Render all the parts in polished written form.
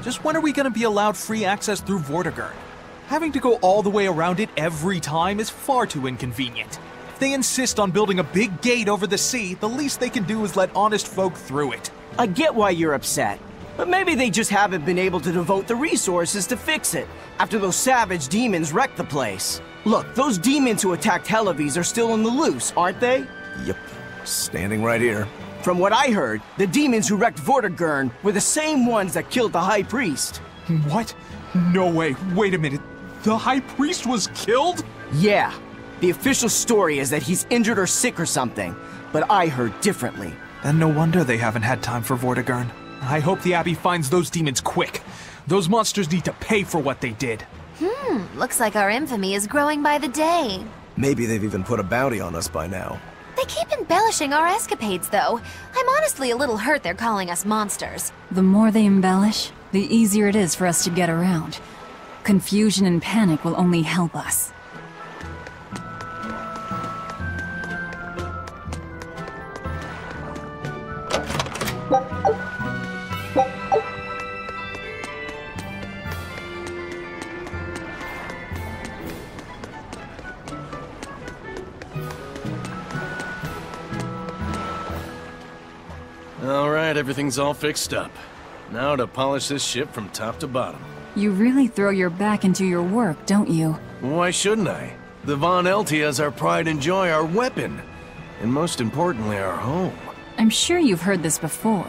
Just when are we gonna be allowed free access through Vortigern? Having to go all the way around it every time is far too inconvenient. If they insist on building a big gate over the sea, the least they can do is let honest folk through it. I get why you're upset, but maybe they just haven't been able to devote the resources to fix it after those savage demons wrecked the place. Look, those demons who attacked Helavis are still on the loose, aren't they? Yep, standing right here. From what I heard, the demons who wrecked Vortigern were the same ones that killed the High Priest. What? No way, wait a minute. The High Priest was killed? Yeah. The official story is that he's injured or sick or something, but I heard differently. Then no wonder they haven't had time for Vortigern. I hope the Abbey finds those demons quick. Those monsters need to pay for what they did. Looks like our infamy is growing by the day. Maybe they've even put a bounty on us by now. They keep embellishing our escapades, though. I'm honestly a little hurt they're calling us monsters. The more they embellish, the easier it is for us to get around. Confusion and panic will only help us. Alright, everything's all fixed up. Now to polish this ship from top to bottom. You really throw your back into your work, don't you? Why shouldn't I? The Von Eltia is our pride and joy, our weapon. And most importantly, our home. I'm sure you've heard this before,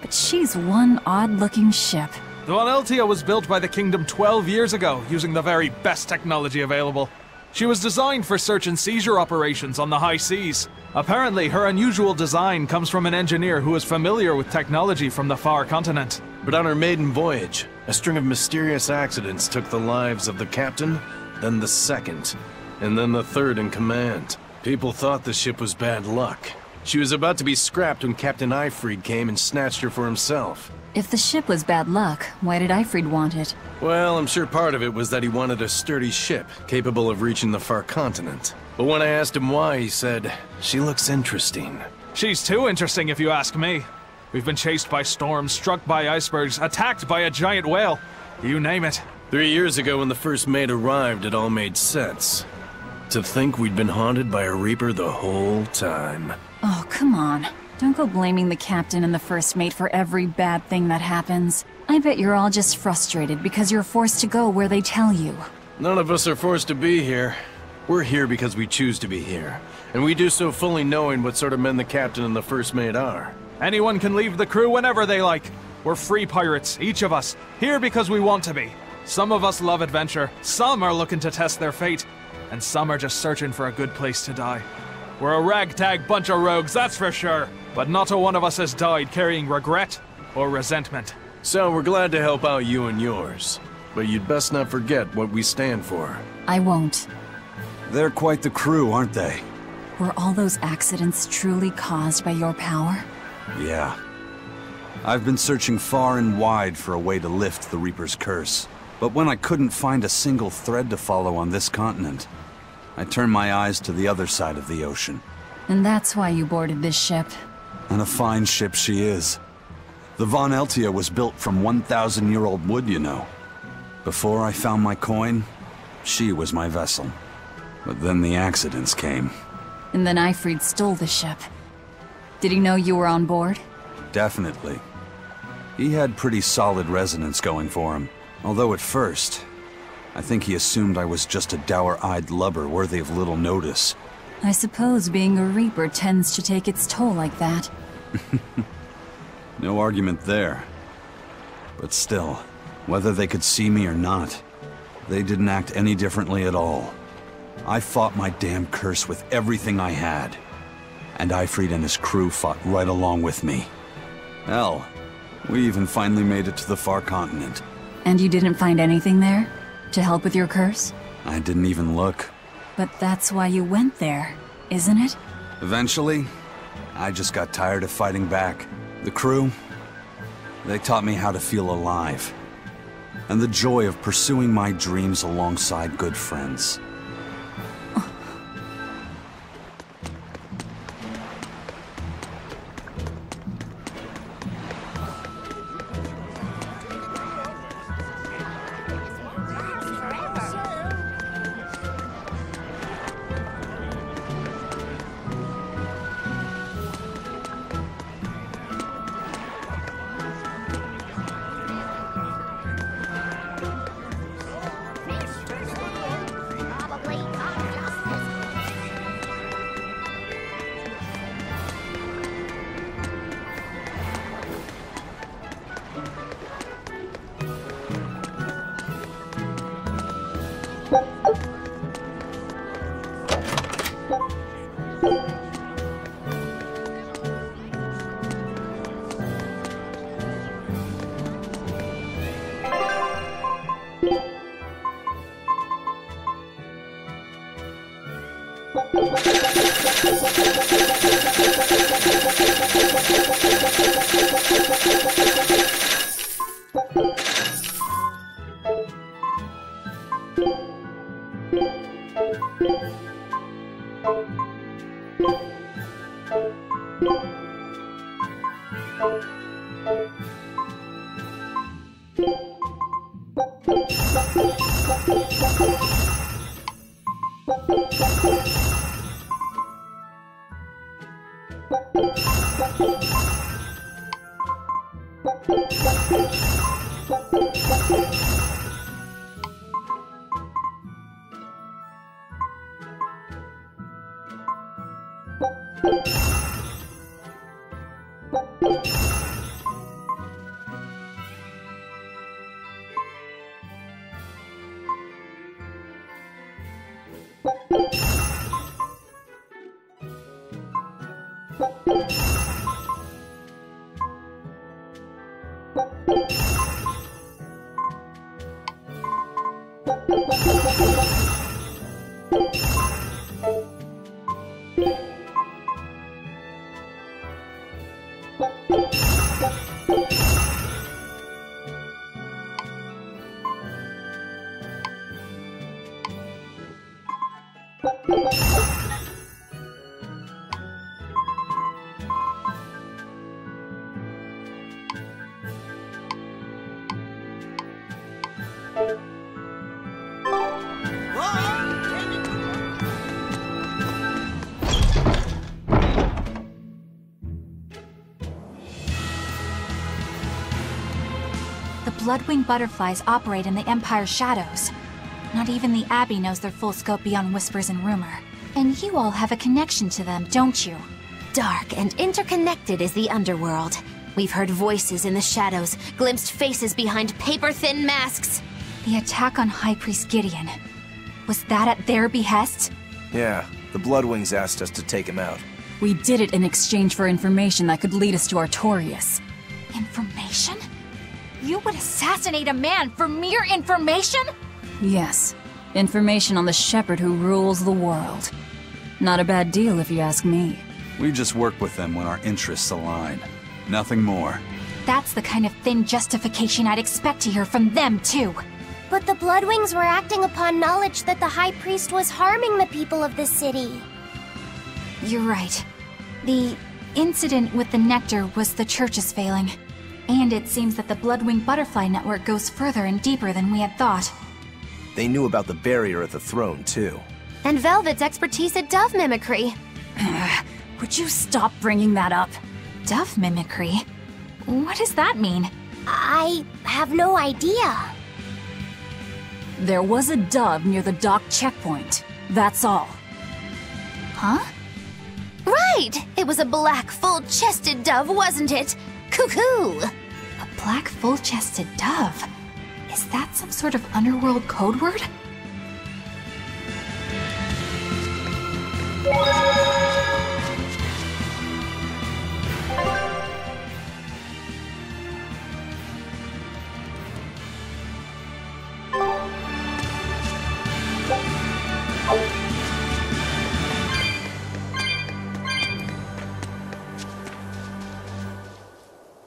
but she's one odd-looking ship. The Von Eltia was built by the Kingdom 12 years ago, using the very best technology available. She was designed for search and seizure operations on the high seas. Apparently, her unusual design comes from an engineer who is familiar with technology from the far continent. But on her maiden voyage, a string of mysterious accidents took the lives of the captain, then the second, and then the third in command. People thought the ship was bad luck. She was about to be scrapped when Captain Ifrid came and snatched her for himself. If the ship was bad luck, why did Ifrid want it? Well, I'm sure part of it was that he wanted a sturdy ship, capable of reaching the far continent. But when I asked him why, he said, "She looks interesting." She's too interesting if you ask me. We've been chased by storms, struck by icebergs, attacked by a giant whale. You name it. 3 years ago when the first mate arrived, it all made sense. To think we'd been haunted by a Reaper the whole time. Oh, come on. Don't go blaming the captain and the first mate for every bad thing that happens. I bet you're all just frustrated because you're forced to go where they tell you. None of us are forced to be here. We're here because we choose to be here. And we do so fully knowing what sort of men the captain and the first mate are. Anyone can leave the crew whenever they like. We're free pirates, each of us, here because we want to be. Some of us love adventure, some are looking to test their fate, and some are just searching for a good place to die. We're a ragtag bunch of rogues, that's for sure. But not a one of us has died carrying regret or resentment. So we're glad to help out you and yours. But you'd best not forget what we stand for. I won't. They're quite the crew, aren't they? Were all those accidents truly caused by your power? Yeah. I've been searching far and wide for a way to lift the Reaper's curse. But when I couldn't find a single thread to follow on this continent, I turned my eyes to the other side of the ocean. And that's why you boarded this ship. And a fine ship she is. The Von Eltia was built from 1,000-year-old wood, you know. Before I found my coin, she was my vessel. But then the accidents came. And then Ifrid stole the ship. Did he know you were on board? Definitely. He had pretty solid resonance going for him. Although at first, I think he assumed I was just a dour-eyed lubber worthy of little notice. I suppose being a Reaper tends to take its toll like that. No argument there. But still, whether they could see me or not, they didn't act any differently at all. I fought my damn curse with everything I had. And Ifrid and his crew fought right along with me. Hell, we even finally made it to the far continent. And you didn't find anything there? To help with your curse? I didn't even look. But that's why you went there, isn't it? Eventually, I just got tired of fighting back. The crew, they taught me how to feel alive. And the joy of pursuing my dreams alongside good friends. The Bloodwing butterflies operate in the Empire's shadows. Not even the Abbey knows their full scope beyond whispers and rumor. And you all have a connection to them, don't you? Dark and interconnected is the underworld. We've heard voices in the shadows, glimpsed faces behind paper-thin masks. The attack on High Priest Gideon. Was that at their behest? Yeah, the Bloodwings asked us to take him out. We did it in exchange for information that could lead us to Artorias. Information? You would assassinate a man for mere information? Yes. Information on the Shepherd who rules the world. Not a bad deal if you ask me. We just work with them when our interests align. Nothing more. That's the kind of thin justification I'd expect to hear from them, too. But the Bloodwings were acting upon knowledge that the High Priest was harming the people of the city. You're right. The incident with the nectar was the Church's failing. And it seems that the Bloodwing Butterfly Network goes further and deeper than we had thought. They knew about the barrier at the throne, too. And Velvet's expertise at dove mimicry. Would you stop bringing that up? Dove mimicry? What does that mean? I have no idea. There was a dove near the dock checkpoint. That's all. Huh? Right! It was a black, full-chested dove, wasn't it? Cuckoo! A black, full-chested dove? Is that some sort of underworld code word?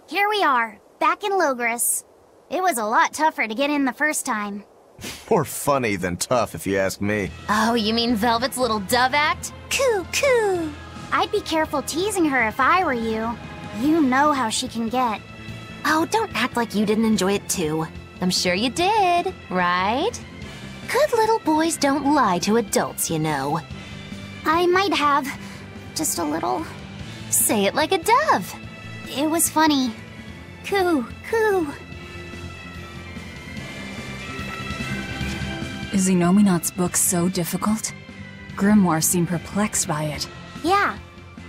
Here we are, back in Logris. It was a lot tougher to get in the first time. More funny than tough, if you ask me. Oh, you mean Velvet's little dove act? Coo, coo! I'd be careful teasing her if I were you. You know how she can get. Oh, don't act like you didn't enjoy it too. I'm sure you did, right? Good little boys don't lie to adults, you know. I might have. Just a little. Say it like a dove. It was funny. Coo, coo. Is Inominat's book so difficult? Grimoire seemed perplexed by it. Yeah.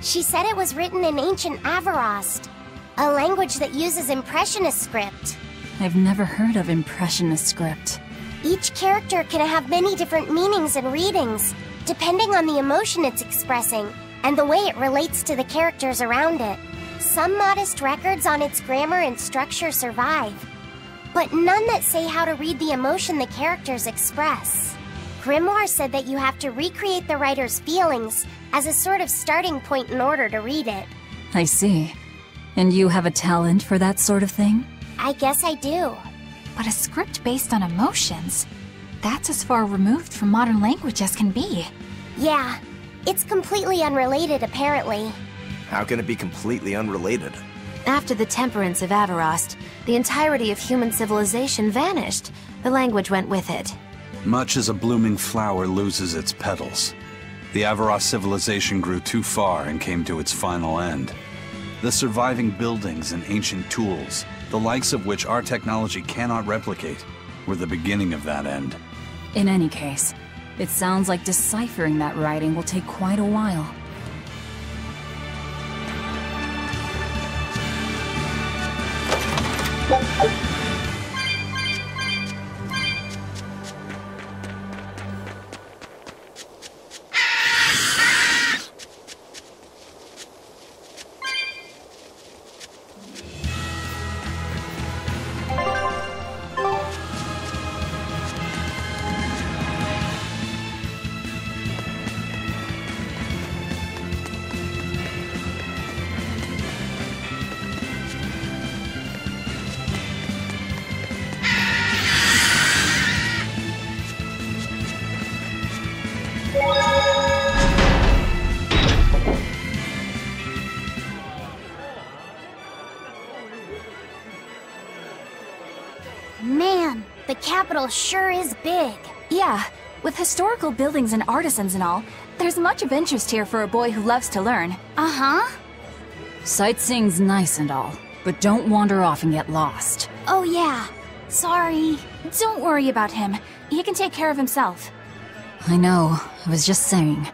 She said it was written in ancient Avarost, a language that uses Impressionist script. I've never heard of Impressionist script. Each character can have many different meanings and readings, depending on the emotion it's expressing and the way it relates to the characters around it. Some modest records on its grammar and structure survive, but none that say how to read the emotion the characters express. Grimoire said that you have to recreate the writer's feelings as a sort of starting point in order to read it. I see. And you have a talent for that sort of thing? I guess I do. But a script based on emotions? That's as far removed from modern language as can be. Yeah, it's completely unrelated apparently. How can it be completely unrelated? After the temperance of Avarost, the entirety of human civilization vanished. The language went with it. Much as a blooming flower loses its petals, the Avarost civilization grew too far and came to its final end. The surviving buildings and ancient tools, the likes of which our technology cannot replicate, were the beginning of that end. In any case, it sounds like deciphering that writing will take quite a while. Man, the capital sure is big. Yeah, with historical buildings and artisans and all, there's much of interest here for a boy who loves to learn. Uh-huh. Sightseeing's nice and all, but don't wander off and get lost. Oh yeah, sorry. Don't worry about him. He can take care of himself. I know, I was just saying.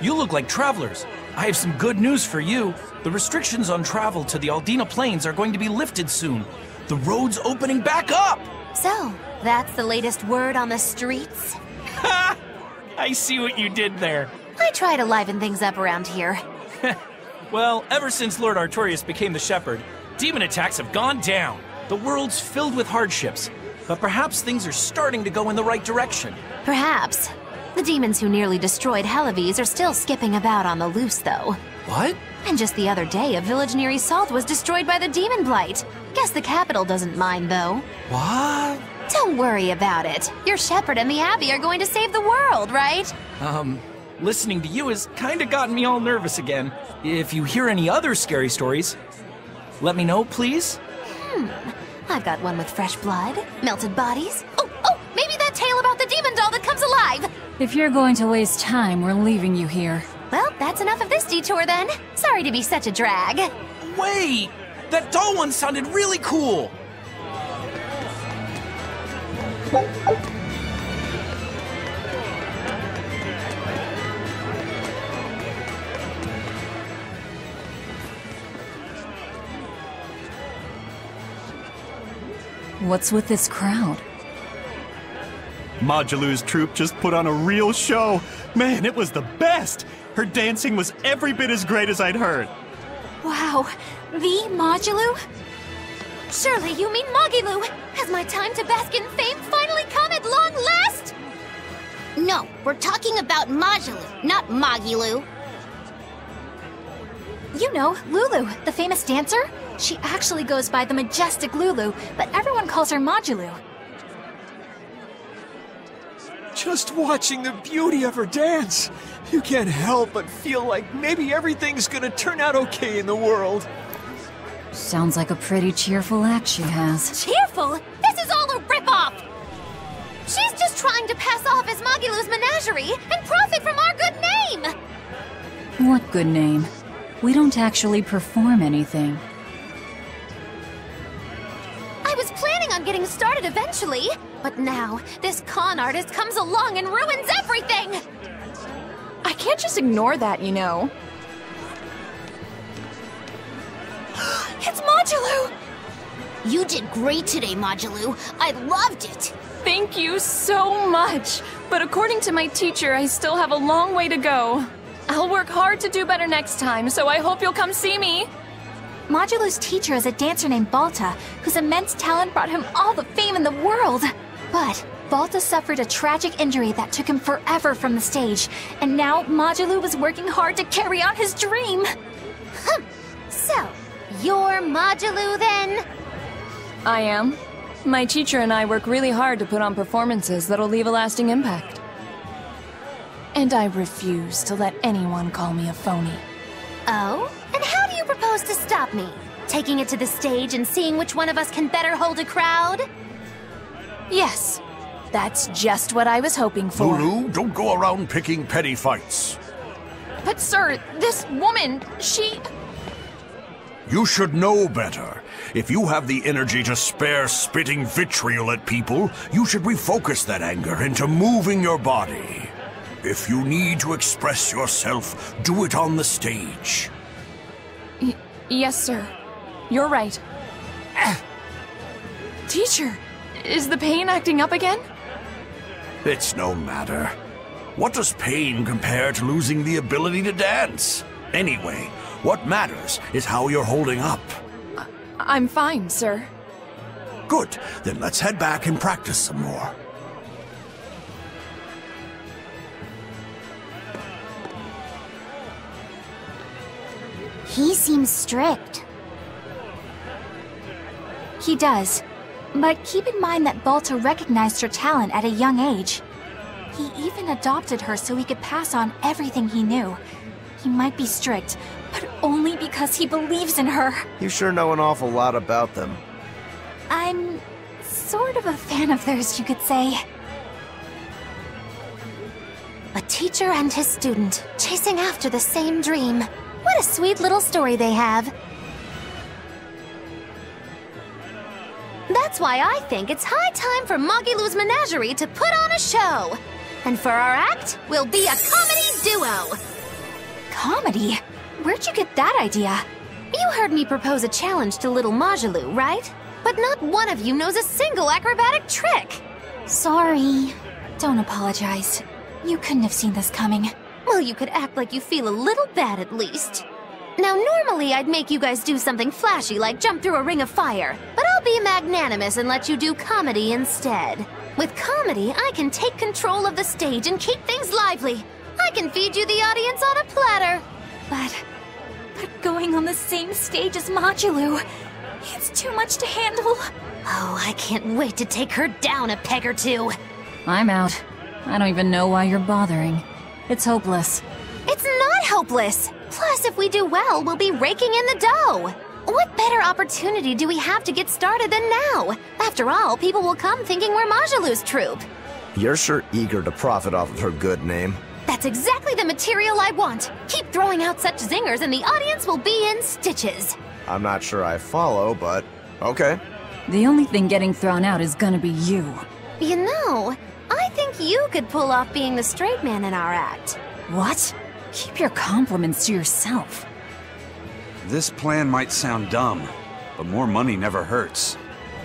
You look like travelers. I have some good news for you. The restrictions on travel to the Aldina Plains are going to be lifted soon. The road's opening back up! So, that's the latest word on the streets? Ha! I see what you did there. I try to liven things up around here. Well, ever since Lord Artorias became the Shepherd, demon attacks have gone down. The world's filled with hardships, but perhaps things are starting to go in the right direction. Perhaps. The demons who nearly destroyed Helives are still skipping about on the loose, though. What? And just the other day, a village near Salt was destroyed by the demon blight. Guess the capital doesn't mind, though. What? Don't worry about it. Your shepherd and the Abbey are going to save the world, right? Listening to you has kinda gotten me all nervous again. If you hear any other scary stories, let me know, please. I've got one with fresh blood, melted bodies. Oh, maybe that tale about the demon doll that comes alive! If you're going to waste time, we're leaving you here. Well, that's enough of this detour then. Sorry to be such a drag. Wait! That doll one sounded really cool! What's with this crowd? Modulu's troupe just put on a real show. Man, it was the best! Her dancing was every bit as great as I'd heard. Wow, the Modulu? Surely you mean Mogilu! Has my time to bask in fame finally come at long last? No, we're talking about Majulu, not Mogilu. You know, Lulu, the famous dancer? She actually goes by the majestic Lulu, but everyone calls her Modulu. Just watching the beauty of her dance, you can't help but feel like maybe everything's gonna turn out okay in the world. Sounds like a pretty cheerful act she has. Cheerful? This is all a ripoff! She's just trying to pass off as Mogilu's menagerie and profit from our good name! What good name? We don't actually perform anything. I was planning on getting started eventually, but now this con artist comes along and ruins everything! I can't just ignore that, you know. It's Modulu! You did great today, Modulu. I loved it. Thank you so much. But according to my teacher, I still have a long way to go. I'll work hard to do better next time, so I hope you'll come see me. Modulu's teacher is a dancer named Balta, whose immense talent brought him all the fame in the world. But Balta suffered a tragic injury that took him forever from the stage, and now Modulu was working hard to carry out his dream. So, you're Modulu then? I am. My teacher and I work really hard to put on performances that'll leave a lasting impact. And I refuse to let anyone call me a phony. Oh? And how do you propose to stop me? Taking it to the stage and seeing which one of us can better hold a crowd? Yes, that's just what I was hoping for. Lulu, don't go around picking petty fights. But sir, this woman, she... You should know better. If you have the energy to spare spitting vitriol at people, you should refocus that anger into moving your body. If you need to express yourself, do it on the stage. Yes, sir. You're right. Teacher, is the pain acting up again? It's no matter. What does pain compare to losing the ability to dance? Anyway, what matters is how you're holding up. I'm fine, sir. Good. Then let's head back and practice some more. He seems strict. He does. But keep in mind that Balta recognized her talent at a young age. He even adopted her so he could pass on everything he knew. He might be strict, but only because he believes in her. You sure know an awful lot about them. I'm sort of a fan of theirs, you could say. A teacher and his student, chasing after the same dream. What a sweet little story they have. That's why I think it's high time for Magilu's Menagerie to put on a show. And for our act, we'll be a comedy duo. Comedy? Where'd you get that idea? You heard me propose a challenge to little Magilu, right? But not one of you knows a single acrobatic trick. Sorry. Don't apologize. You couldn't have seen this coming. Well, you could act like you feel a little bad at least. Now, normally I'd make you guys do something flashy like jump through a ring of fire, but I'll be magnanimous and let you do comedy instead. With comedy, I can take control of the stage and keep things lively. I can feed you the audience on a platter. But going on the same stage as Modulu, it's too much to handle. Oh, I can't wait to take her down a peg or two. I'm out. I don't even know why you're bothering. It's hopeless. It's not hopeless. Plus, if we do well, we'll be raking in the dough. What better opportunity do we have to get started than now? After all, people will come thinking we're Majulu's troupe. You're sure eager to profit off of her good name. That's exactly the material I want. Keep throwing out such zingers and the audience will be in stitches. I'm not sure I follow, but okay. The only thing getting thrown out is gonna be you. You know, I think you could pull off being the straight man in our act. What? Keep your compliments to yourself. This plan might sound dumb, but more money never hurts.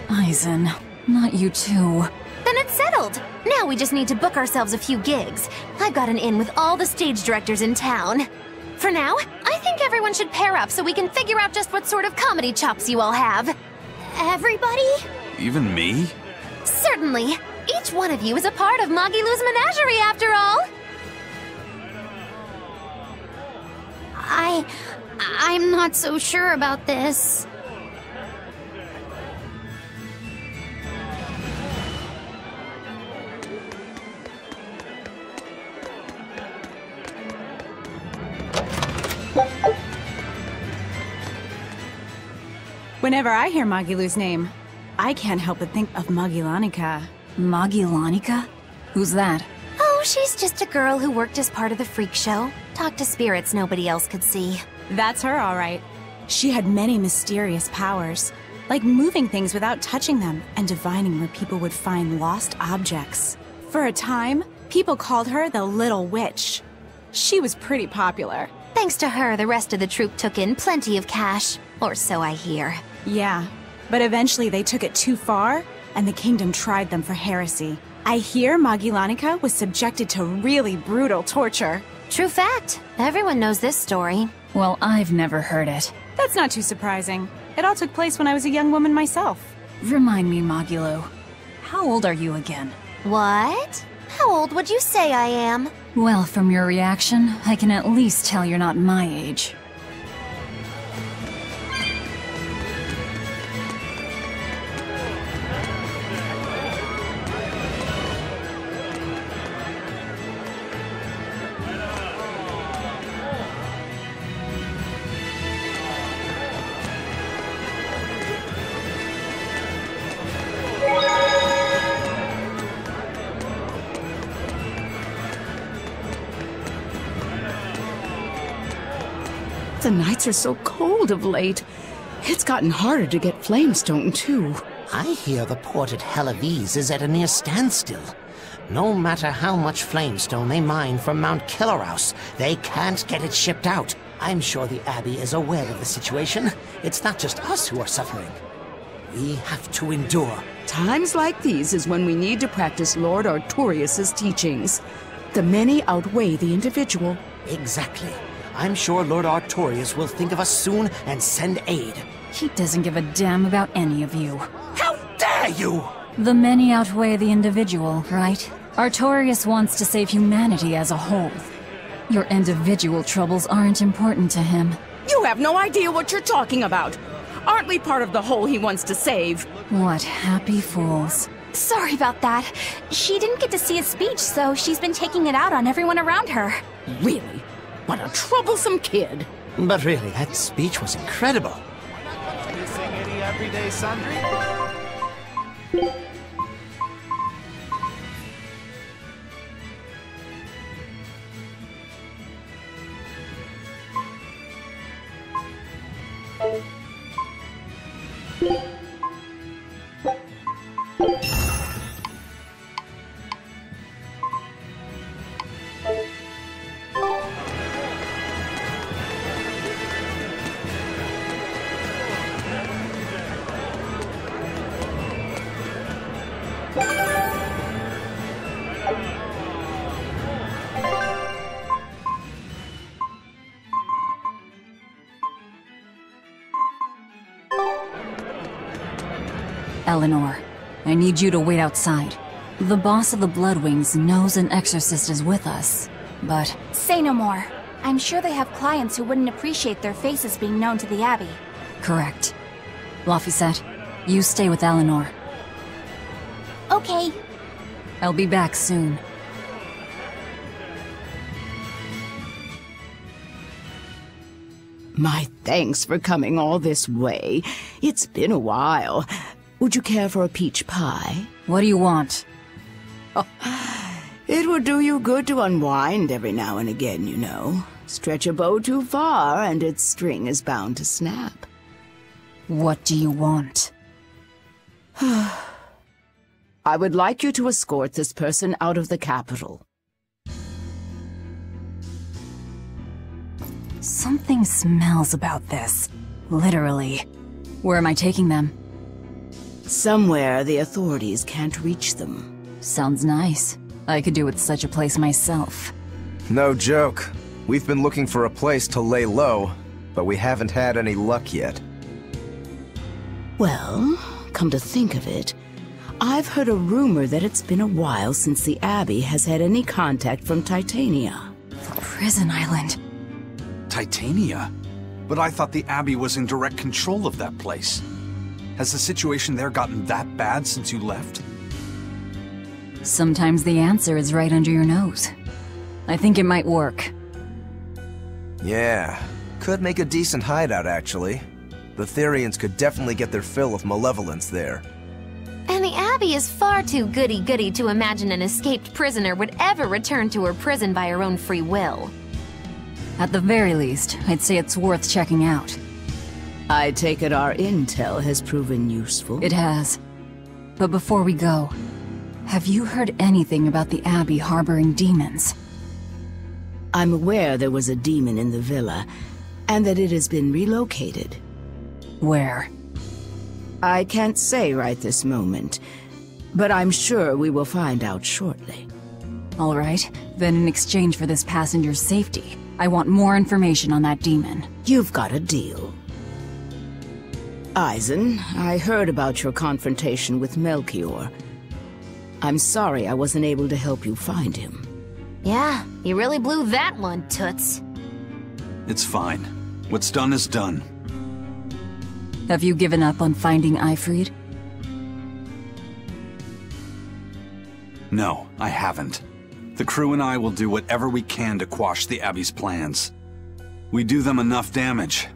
Aizen, not you too. Then it's settled. Now we just need to book ourselves a few gigs. I've got an in with all the stage directors in town. For now, I think everyone should pair up so we can figure out just what sort of comedy chops you all have. Everybody? Even me? Certainly. Each one of you is a part of Magilu's Menagerie, after all. I'm not so sure about this. Whenever I hear Magilu's name, I can't help but think of Magilanica. Magilanica? Who's that? Oh, she's just a girl who worked as part of the freak show. Talked to spirits nobody else could see. That's her, all right. She had many mysterious powers, like moving things without touching them and divining where people would find lost objects. For a time, people called her the Little Witch. She was pretty popular. Thanks to her, the rest of the troupe took in plenty of cash. Or so I hear. Yeah, but eventually they took it too far, and the kingdom tried them for heresy. I hear Magilanica was subjected to really brutal torture. True fact. Everyone knows this story. Well, I've never heard it. That's not too surprising. It all took place when I was a young woman myself. Remind me, Magilo. How old are you again? What? How old would you say I am? Well, from your reaction, I can at least tell you're not my age. The nights are so cold of late. It's gotten harder to get flamestone, too. I hear the port at Helavis is at a near standstill. No matter how much flamestone they mine from Mount Killerhouse, they can't get it shipped out. I'm sure the Abbey is aware of the situation. It's not just us who are suffering. We have to endure. Times like these is when we need to practice Lord Artorius' teachings. The many outweigh the individual. Exactly. I'm sure Lord Artorius will think of us soon and send aid. He doesn't give a damn about any of you. How dare you! The many outweigh the individual, right? Artorius wants to save humanity as a whole. Your individual troubles aren't important to him. You have no idea what you're talking about. Aren't we part of the whole he wants to save? What happy fools. Sorry about that. She didn't get to see his speech, so she's been taking it out on everyone around her. Really? What a troublesome kid. But really, that speech was incredible. Missing any everyday sundry? Eleanor, I need you to wait outside. The boss of the Bloodwings knows an exorcist is with us, but... Say no more. I'm sure they have clients who wouldn't appreciate their faces being known to the Abbey. Correct. Laphicet, you stay with Eleanor. Okay. I'll be back soon. My thanks for coming all this way. It's been a while. Would you care for a peach pie? What do you want? Oh, it would do you good to unwind every now and again, you know. Stretch a bow too far and its string is bound to snap. What do you want? I would like you to escort this person out of the capital. Something smells about this. Literally. Where am I taking them? Somewhere the authorities can't reach them. Sounds nice. I could do with such a place myself. No joke. We've been looking for a place to lay low, but we haven't had any luck yet. Well, come to think of it, I've heard a rumor that it's been a while since the Abbey has had any contact from Titania. The prison island. Titania? But I thought the Abbey was in direct control of that place. Has the situation there gotten that bad since you left? Sometimes the answer is right under your nose. I think it might work. Yeah, could make a decent hideout, actually. The Therians could definitely get their fill of malevolence there. And the Abbey is far too goody-goody to imagine an escaped prisoner would ever return to her prison by her own free will. At the very least, I'd say it's worth checking out. I take it our intel has proven useful. It has. But before we go, have you heard anything about the Abbey harboring demons? I'm aware there was a demon in the villa, and that it has been relocated. Where? I can't say right this moment, but I'm sure we will find out shortly. All right, then in exchange for this passenger's safety, I want more information on that demon. You've got a deal. Eisen, I heard about your confrontation with Melchior. I'm sorry I wasn't able to help you find him. Yeah, you really blew that one, Toots. It's fine. What's done is done. Have you given up on finding Eifried? No, I haven't. The crew and I will do whatever we can to quash the Abbey's plans. We do them enough damage,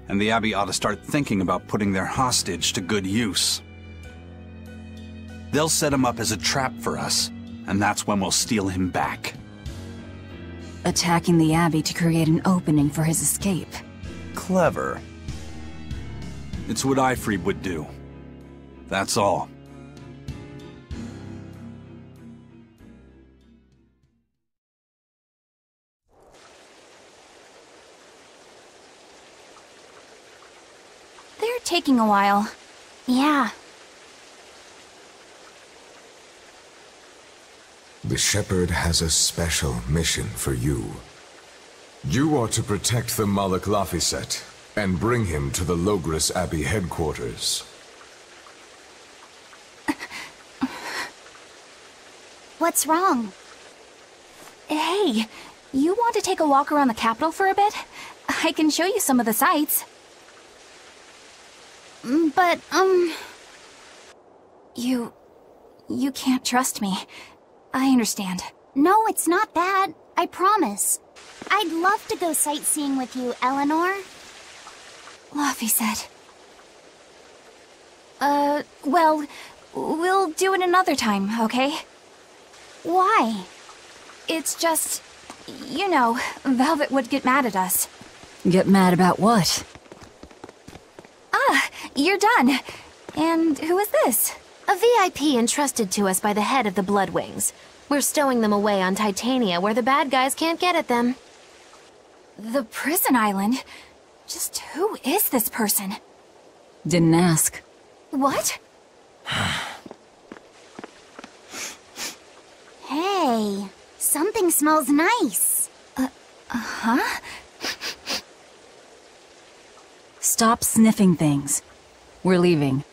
and the Abbey ought to start thinking about putting their hostage to good use. They'll set him up as a trap for us, and that's when we'll steal him back. Attacking the Abbey to create an opening for his escape. Clever. It's what Eifried would do. That's all. They're taking a while. Yeah. The Shepherd has a special mission for you. You are to protect the Malak Laphicet and bring him to the Logris Abbey headquarters. What's wrong? Hey, you want to take a walk around the capital for a bit? I can show you some of the sights. But, You can't trust me. I understand. No, it's not that. I promise. I'd love to go sightseeing with you, Eleanor. Laphicet. Well, we'll do it another time, okay? Why? It's just, you know, Velvet would get mad at us. Get mad about what? Ah, you're done. And who is this? A VIP entrusted to us by the head of the Bloodwings. We're stowing them away on Titania where the bad guys can't get at them. The prison island? Just who is this person? Didn't ask. What? Hey, something smells nice. Huh? Stop sniffing things. We're leaving.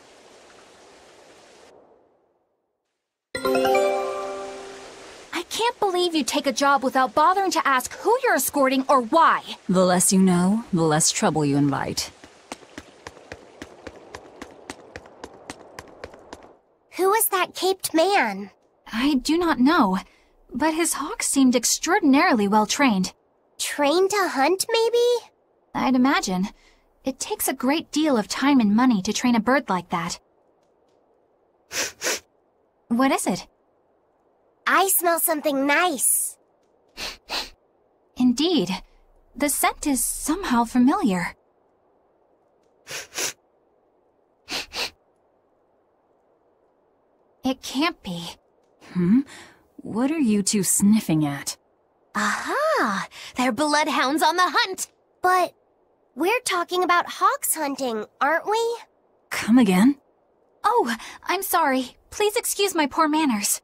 I can't believe you take a job without bothering to ask who you're escorting or why. The less you know, the less trouble you invite. Who is that caped man? I do not know, but his hawks seemed extraordinarily well trained. Trained to hunt, maybe? I'd imagine. It takes a great deal of time and money to train a bird like that. What is it? I smell something nice. Indeed. The scent is somehow familiar. It can't be. What are you two sniffing at? Aha! They're bloodhounds on the hunt! But we're talking about hawks hunting, aren't we? Come again? Oh, I'm sorry. Please excuse my poor manners.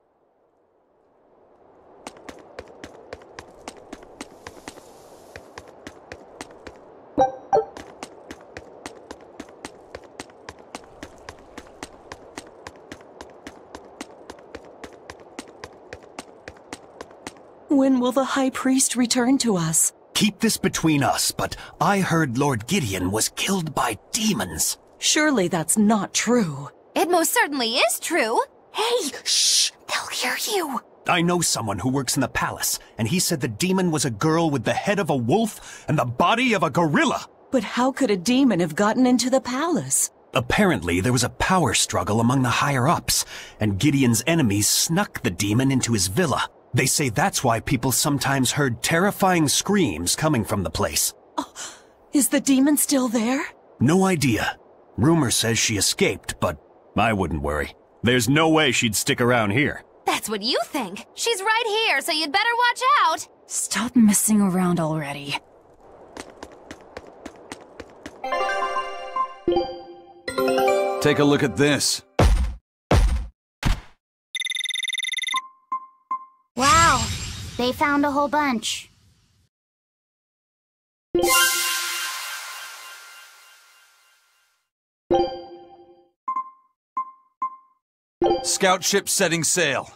When will the High Priest return to us? Keep this between us, but I heard Lord Gideon was killed by demons. Surely that's not true. It most certainly is true. Hey, shh! They'll hear you. I know someone who works in the palace, and he said the demon was a girl with the head of a wolf and the body of a gorilla. But how could a demon have gotten into the palace? Apparently, there was a power struggle among the higher-ups, and Gideon's enemies snuck the demon into his villa. They say that's why people sometimes heard terrifying screams coming from the place. Oh, is the demon still there? No idea. Rumor says she escaped, but I wouldn't worry. There's no way she'd stick around here. That's what you think. She's right here, so you'd better watch out. Stop messing around already. Take a look at this. Wow, they found a whole bunch. Scout ship setting sail.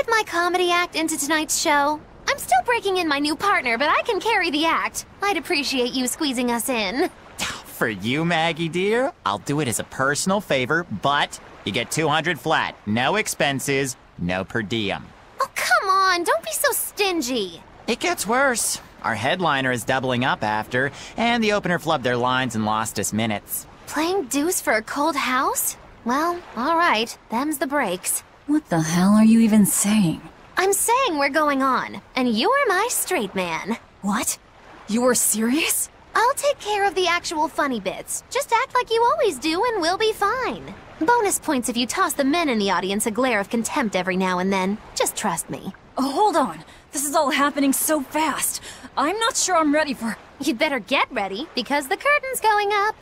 My comedy act into tonight's show? I'm still breaking in my new partner, but I can carry the act. I'd appreciate you squeezing us in. For you, Maggie dear, I'll do it as a personal favor, but you get 200 flat. No expenses, no per diem. Oh, come on, don't be so stingy. It gets worse. Our headliner is doubling up after, and the opener flubbed their lines and lost us minutes. Playing deuce for a cold house? Well, alright, them's the breaks. What the hell are you even saying? I'm saying we're going on, and you're my straight man. What? You're serious? I'll take care of the actual funny bits. Just act like you always do and we'll be fine. Bonus points if you toss the men in the audience a glare of contempt every now and then. Just trust me. Oh, hold on. This is all happening so fast. I'm not sure I'm ready for... You'd better get ready, because the curtain's going up.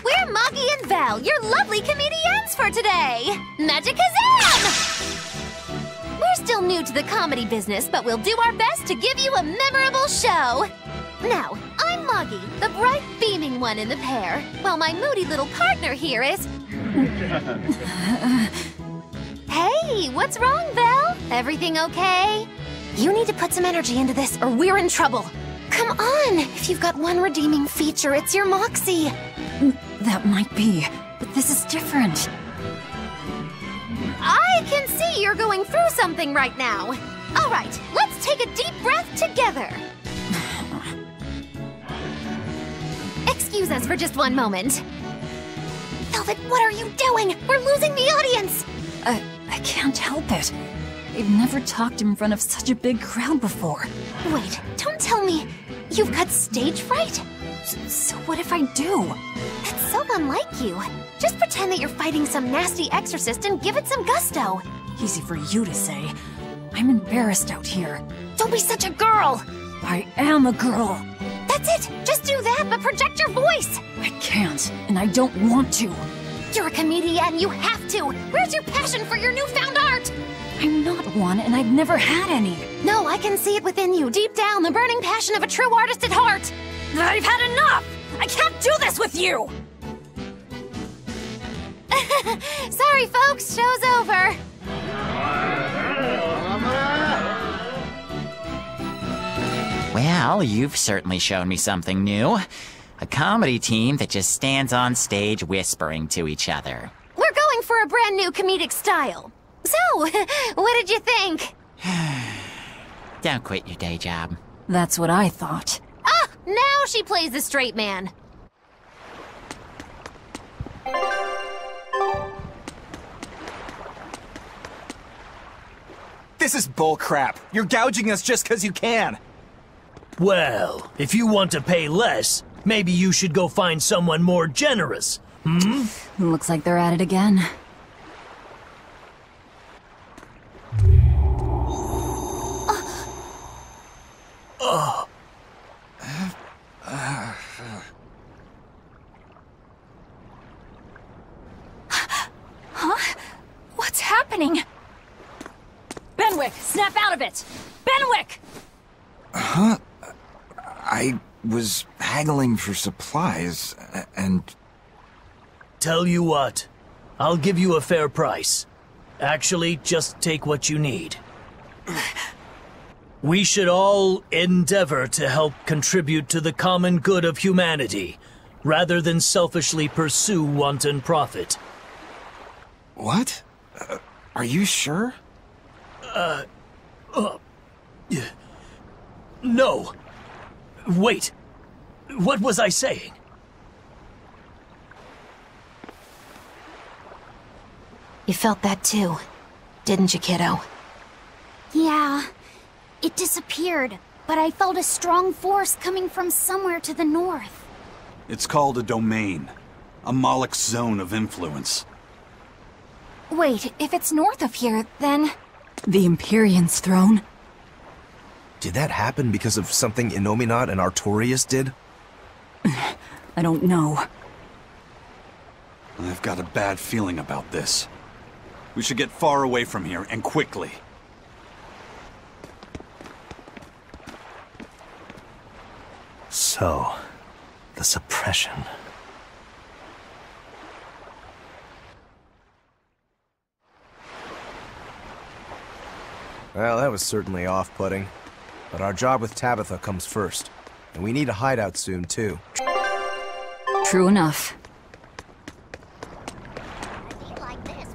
We're Moggy and Val, your lovely comedians for today! Magikazam! We're still new to the comedy business, but we'll do our best to give you a memorable show! Now, I'm Moggy, the bright, beaming one in the pair, while my moody little partner here is... Hey, what's wrong, Val? Everything okay? You need to put some energy into this, or we're in trouble! Come on! If you've got one redeeming feature, it's your moxie! That might be, but this is different. I can see you're going through something right now. All right, let's take a deep breath together. Excuse us for just one moment. Velvet, what are you doing? We're losing the audience. I can't help it. I've never talked in front of such a big crowd before. Wait, don't tell me you've got stage fright? So what if I do? That's so unlike you. Just pretend that you're fighting some nasty exorcist and give it some gusto. Easy for you to say. I'm embarrassed out here. Don't be such a girl! I am a girl. That's it! Just do that, but project your voice! I can't, and I don't want to. You're a comedian, you have to! Where's your passion for your newfound art? I'm not one, and I've never had any. No, I can see it within you, deep down, the burning passion of a true artist at heart! I've had enough! I can't do this with you! Sorry, folks, show's over. Well, you've certainly shown me something new. A comedy team that just stands on stage whispering to each other. We're going for a brand new comedic style. So, what did you think? Don't quit your day job. That's what I thought. Ah, now she plays the straight man. This is bullcrap. You're gouging us just because you can. Well, if you want to pay less, maybe you should go find someone more generous. Looks like they're at it again. Huh? What's happening? Benwick, snap out of it! Benwick! Huh? I was haggling for supplies, and... Tell you what, I'll give you a fair price. Actually, just take what you need. We should all endeavor to help contribute to the common good of humanity, rather than selfishly pursue wanton profit. What? Are you sure? No. Wait. What was I saying? You felt that too, didn't you, kiddo? Yeah. It disappeared, but I felt a strong force coming from somewhere to the north. It's called a domain. A Moloch zone of influence. Wait, if it's north of here, then... The Empyrean's throne? Did that happen because of something Innominat and Artorias did? I don't know. I've got a bad feeling about this. We should get far away from here, and quickly. So, the suppression. Well, that was certainly off-putting. But our job with Tabitha comes first. And we need a hideout soon, too. True enough.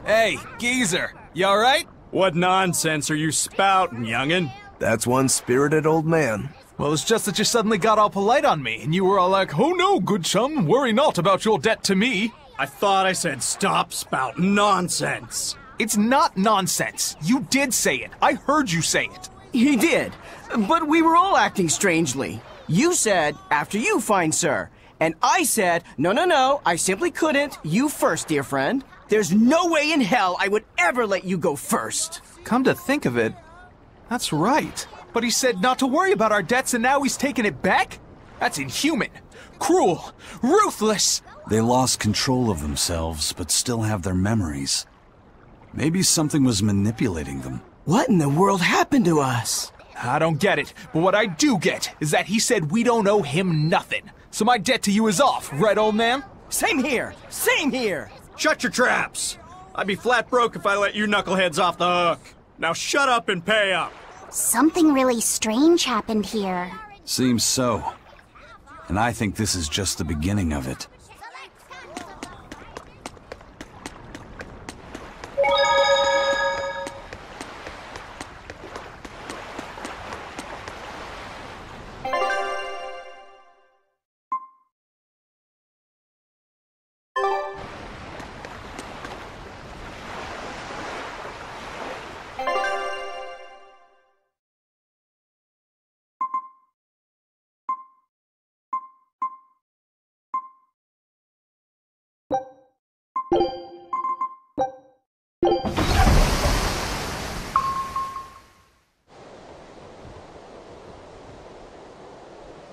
Hey, geezer, you alright? What nonsense are you spouting, youngin'? That's one spirited old man. Well, it's just that you suddenly got all polite on me, and you were all like, "Oh no, good chum, worry not about your debt to me." I thought I said stop spouting nonsense. It's not nonsense. You did say it. I heard you say it. He did, but we were all acting strangely. You said, "After you, fine sir." And I said, no, I simply couldn't. You first, dear friend. There's no way in hell I would ever let you go first. Come to think of it, that's right. But he said not to worry about our debts, and now he's taking it back? That's inhuman, cruel, ruthless. They lost control of themselves, but still have their memories. Maybe something was manipulating them. What in the world happened to us? I don't get it, but what I do get is that he said we don't owe him nothing. So my debt to you is off, right, old man? Same here, same here. Shut your traps! I'd be flat broke if I let you knuckleheads off the hook. Now shut up and pay up. Something really strange happened here. Seems so. And I think this is just the beginning of it.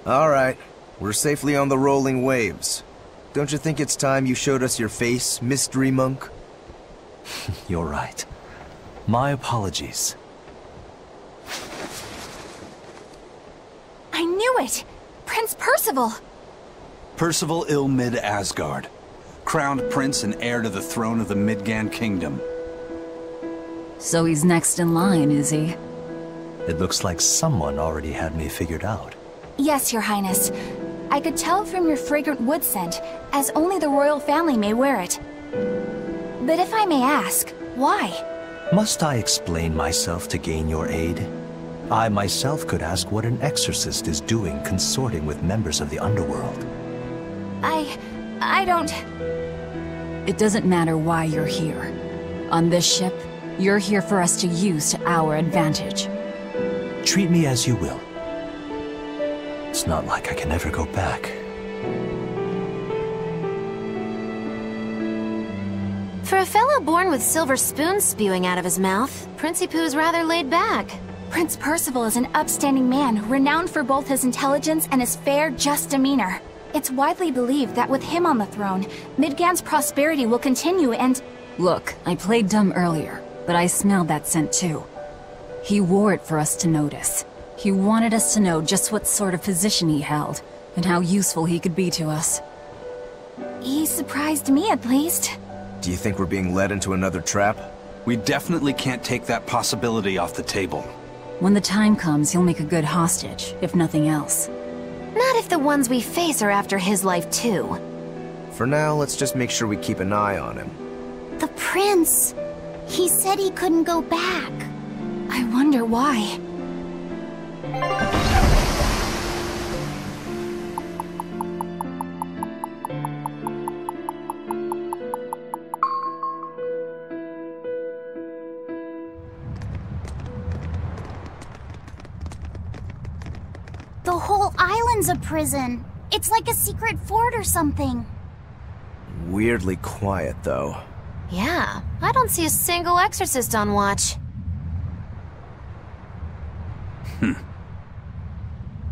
All right, we're safely on the rolling waves. Don't you think it's time you showed us your face, Mystery Monk? You're right. My apologies. I knew it! Prince Percival! Percival Ilmid Asgard, crowned prince and heir to the throne of the Midgand Kingdom. So he's next in line, is he? It looks like someone already had me figured out. Yes, Your Highness. I could tell from your fragrant wood scent, as only the royal family may wear it. But if I may ask, why? Must I explain myself to gain your aid? I myself could ask what an exorcist is doing consorting with members of the underworld. I don't... It doesn't matter why you're here. On this ship, you're here for us to use to our advantage. Treat me as you will. It's not like I can ever go back. For a fellow born with silver spoons spewing out of his mouth, Princi Poo's rather laid back. Prince Percival is an upstanding man, renowned for both his intelligence and his fair, just demeanor. It's widely believed that with him on the throne, Midgand's prosperity will continue and... Look, I played dumb earlier, but I smelled that scent too. He wore it for us to notice. He wanted us to know just what sort of position he held, and how useful he could be to us. He surprised me, at least. Do you think we're being led into another trap? We definitely can't take that possibility off the table. When the time comes, he'll make a good hostage, if nothing else. Not if the ones we face are after his life too. For now, let's just make sure we keep an eye on him. The prince. He said he couldn't go back. I wonder why. The whole island's a prison. It's like a secret fort or something. Weirdly quiet, though. Yeah, I don't see a single exorcist on watch.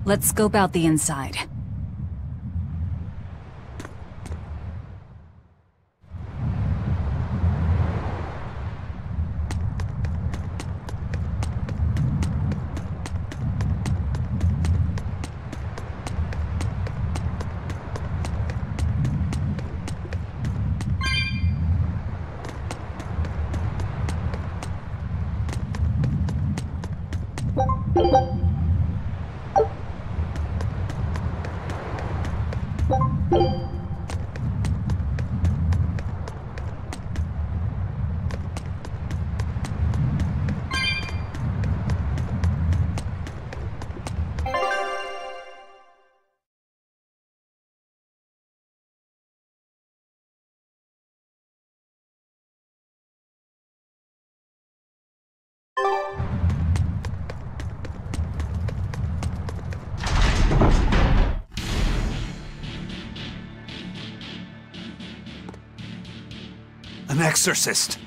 Let's scope out the inside. An exorcist!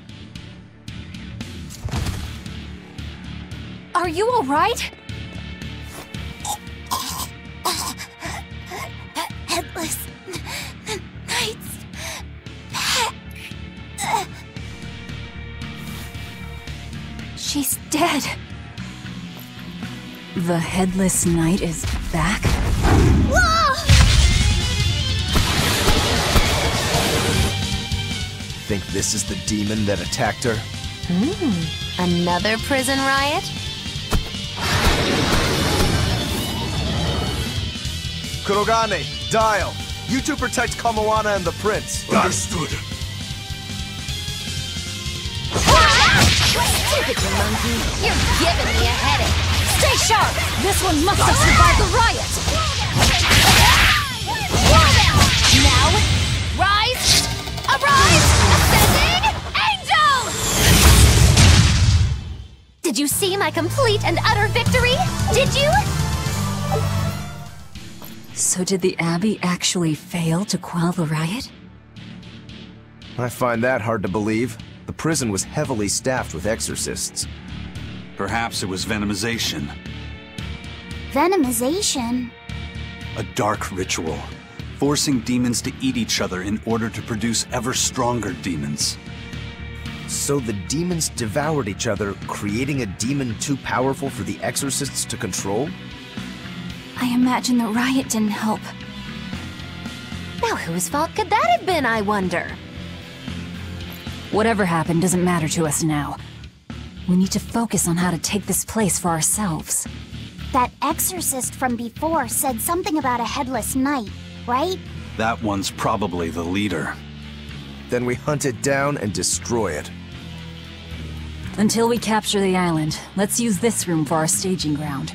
Are you alright? Headless Knight's back. She's dead. The Headless Knight is back? Think this is the demon that attacked her? Another prison riot? Kurogane, Dial! You two protect Kamoana and the prince. Understood. Stupid monkey! You're giving me a headache! Stay sharp! This one must have survived the riot! Now, rise! Arise! Ascending Angel! Did you see my complete and utter victory? Did you? So did the Abbey actually fail to quell the riot? I find that hard to believe. The prison was heavily staffed with exorcists. Perhaps it was venomization. Venomization? A dark ritual, forcing demons to eat each other in order to produce ever stronger demons. So the demons devoured each other, creating a demon too powerful for the exorcists to control? I imagine the riot didn't help. Now whose fault could that have been, I wonder? Whatever happened doesn't matter to us now. We need to focus on how to take this place for ourselves. That exorcist from before said something about a headless knight, right? That one's probably the leader. Then we hunt it down and destroy it. Until we capture the island, let's use this room for our staging ground.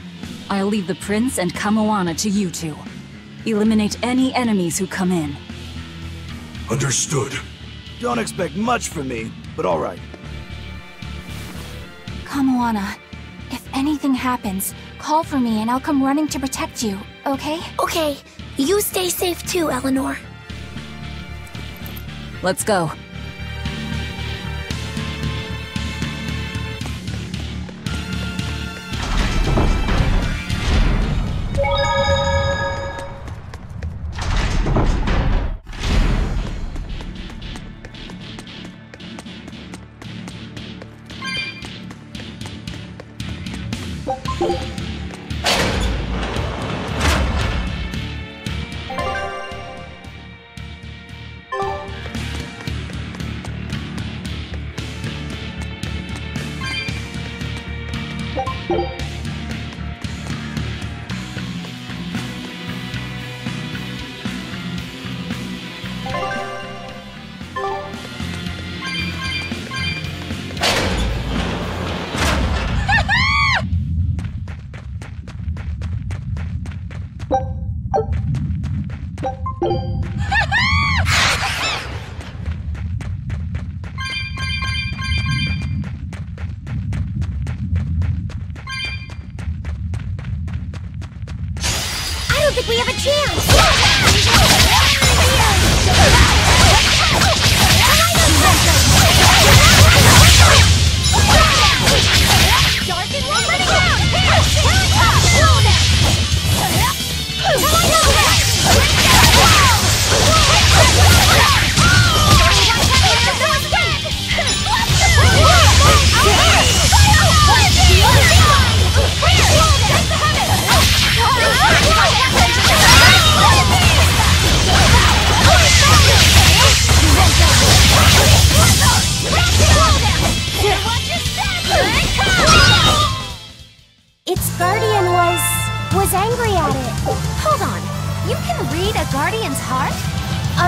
I'll leave the prince and Kamoana to you two. Eliminate any enemies who come in. Understood. Don't expect much from me, but alright. Kamoana, if anything happens, call for me and I'll come running to protect you, okay? Okay, you stay safe too, Eleanor. Let's go.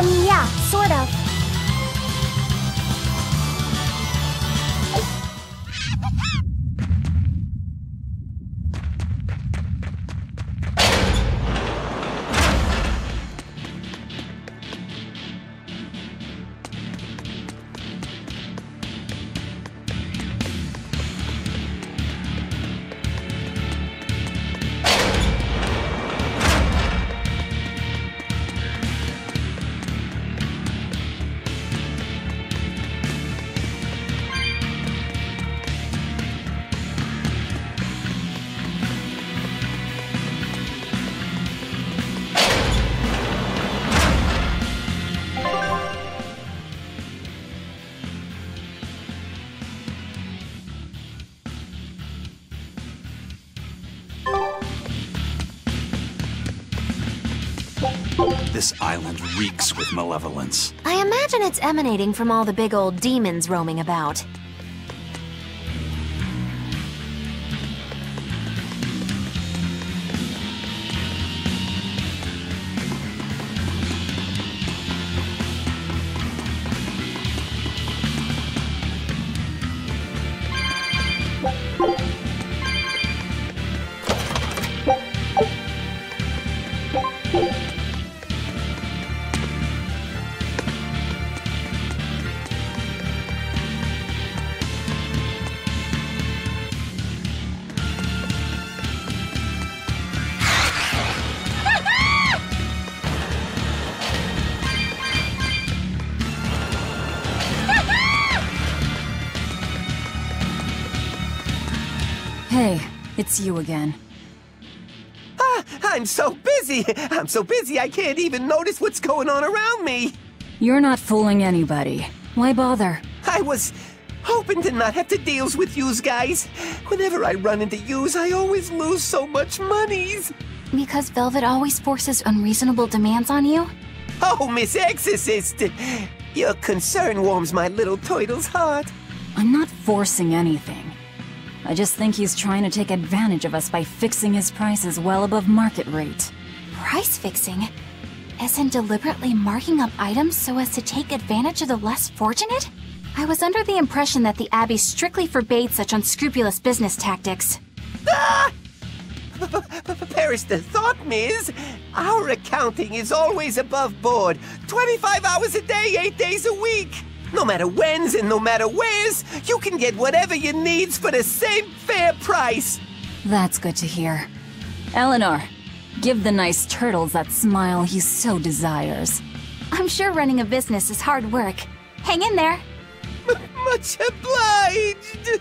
Yeah, sort of. This island reeks with malevolence. I imagine it's emanating from all the big old demons roaming about. Hey, it's you again. I'm so busy! I'm so busy I can't even notice what's going on around me! You're not fooling anybody. Why bother? I was hoping to not have to deal with yous guys. Whenever I run into yous, I always lose so much monies. Because Velvet always forces unreasonable demands on you? Oh, Miss Exorcist! Your concern warms my little turtle's heart. I'm not forcing anything. I just think he's trying to take advantage of us by fixing his prices well above market rate. Price fixing? As in deliberately marking up items so as to take advantage of the less fortunate? I was under the impression that the Abbey strictly forbade such unscrupulous business tactics. Ah! Perish the thought, Miss. Our accounting is always above board. 25 hours a day, 8 days a week. No matter whens and no matter wheres, you can get whatever you needs for the same fair price. That's good to hear. Eleanor, give the nice turtles that smile he so desires. I'm sure running a business is hard work. Hang in there. Much obliged.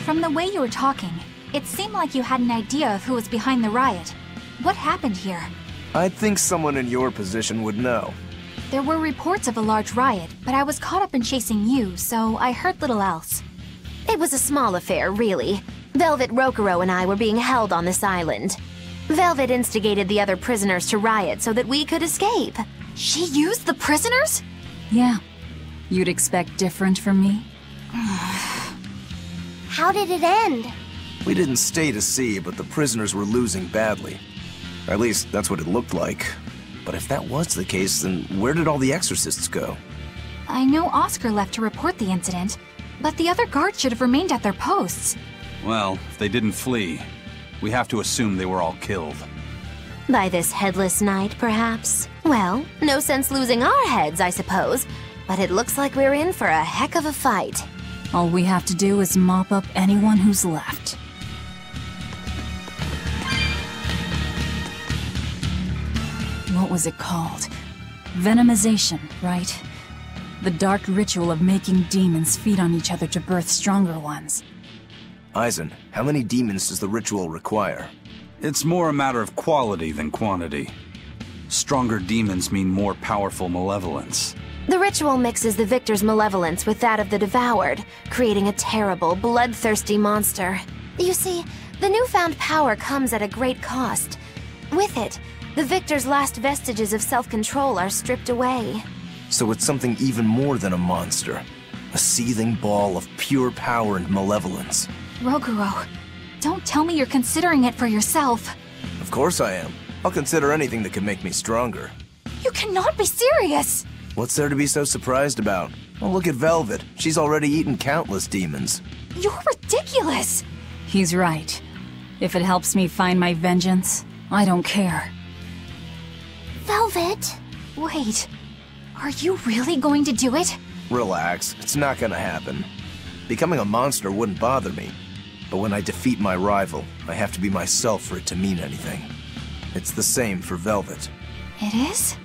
From the way you were talking, it seemed like you had an idea of who was behind the riot. What happened here? I'd think someone in your position would know. There were reports of a large riot, but I was caught up in chasing you, so I heard little else. It was a small affair, really. Velvet Rokurou and I were being held on this island. Velvet instigated the other prisoners to riot so that we could escape. She used the prisoners? Yeah. You'd expect different from me? How did it end? We didn't stay to see, but the prisoners were losing badly. At least, that's what it looked like. But if that was the case, then where did all the exorcists go? I know Oscar left to report the incident, but the other guards should have remained at their posts. Well, if they didn't flee, we have to assume they were all killed. By this headless knight, perhaps? Well, no sense losing our heads, I suppose. But it looks like we're in for a heck of a fight. All we have to do is mop up anyone who's left. What was it called? Venomization, right? The dark ritual of making demons feed on each other to birth stronger ones. Eisen, how many demons does the ritual require? It's more a matter of quality than quantity. Stronger demons mean more powerful malevolence. The ritual mixes the victor's malevolence with that of the devoured, creating a terrible, bloodthirsty monster. You see, the newfound power comes at a great cost. With it, the victor's last vestiges of self-control are stripped away. So it's something even more than a monster. A seething ball of pure power and malevolence. Rokurou, don't tell me you're considering it for yourself. Of course I am. I'll consider anything that can make me stronger. You cannot be serious! What's there to be so surprised about? Well, look at Velvet. She's already eaten countless demons. You're ridiculous! He's right. If it helps me find my vengeance, I don't care. Velvet! Wait, are you really going to do it? Relax, it's not gonna happen. Becoming a monster wouldn't bother me. But when I defeat my rival, I have to be myself for it to mean anything. It's the same for Velvet. It is?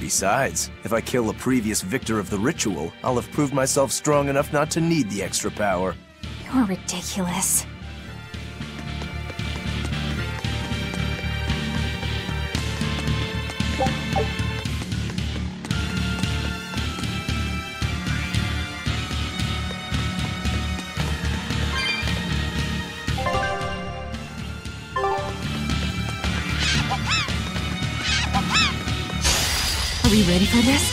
Besides, if I kill a previous victor of the ritual, I'll have proved myself strong enough not to need the extra power. You're ridiculous. we ready for this?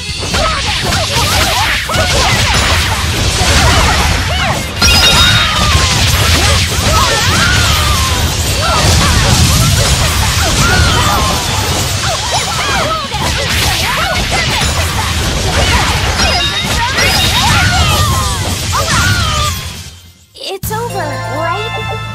It's over, right?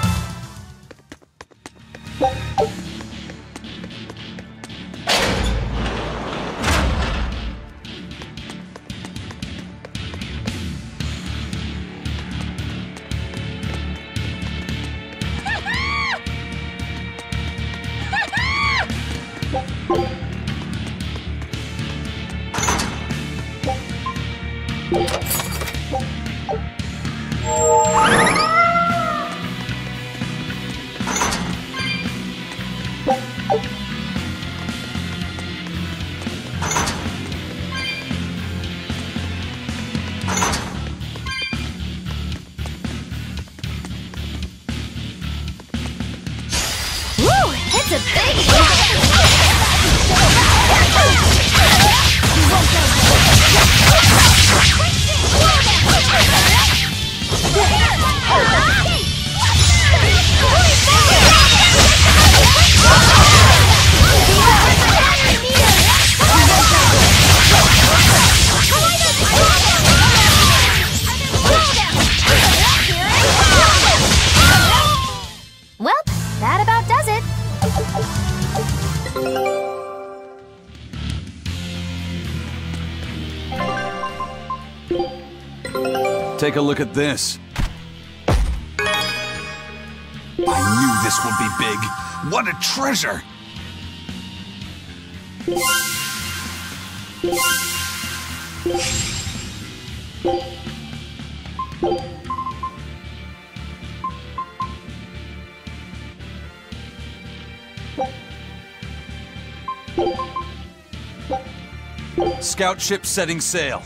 It's a Well, that about does it. Take a look at this. I knew this would be big. What a treasure! Scout ship setting sail.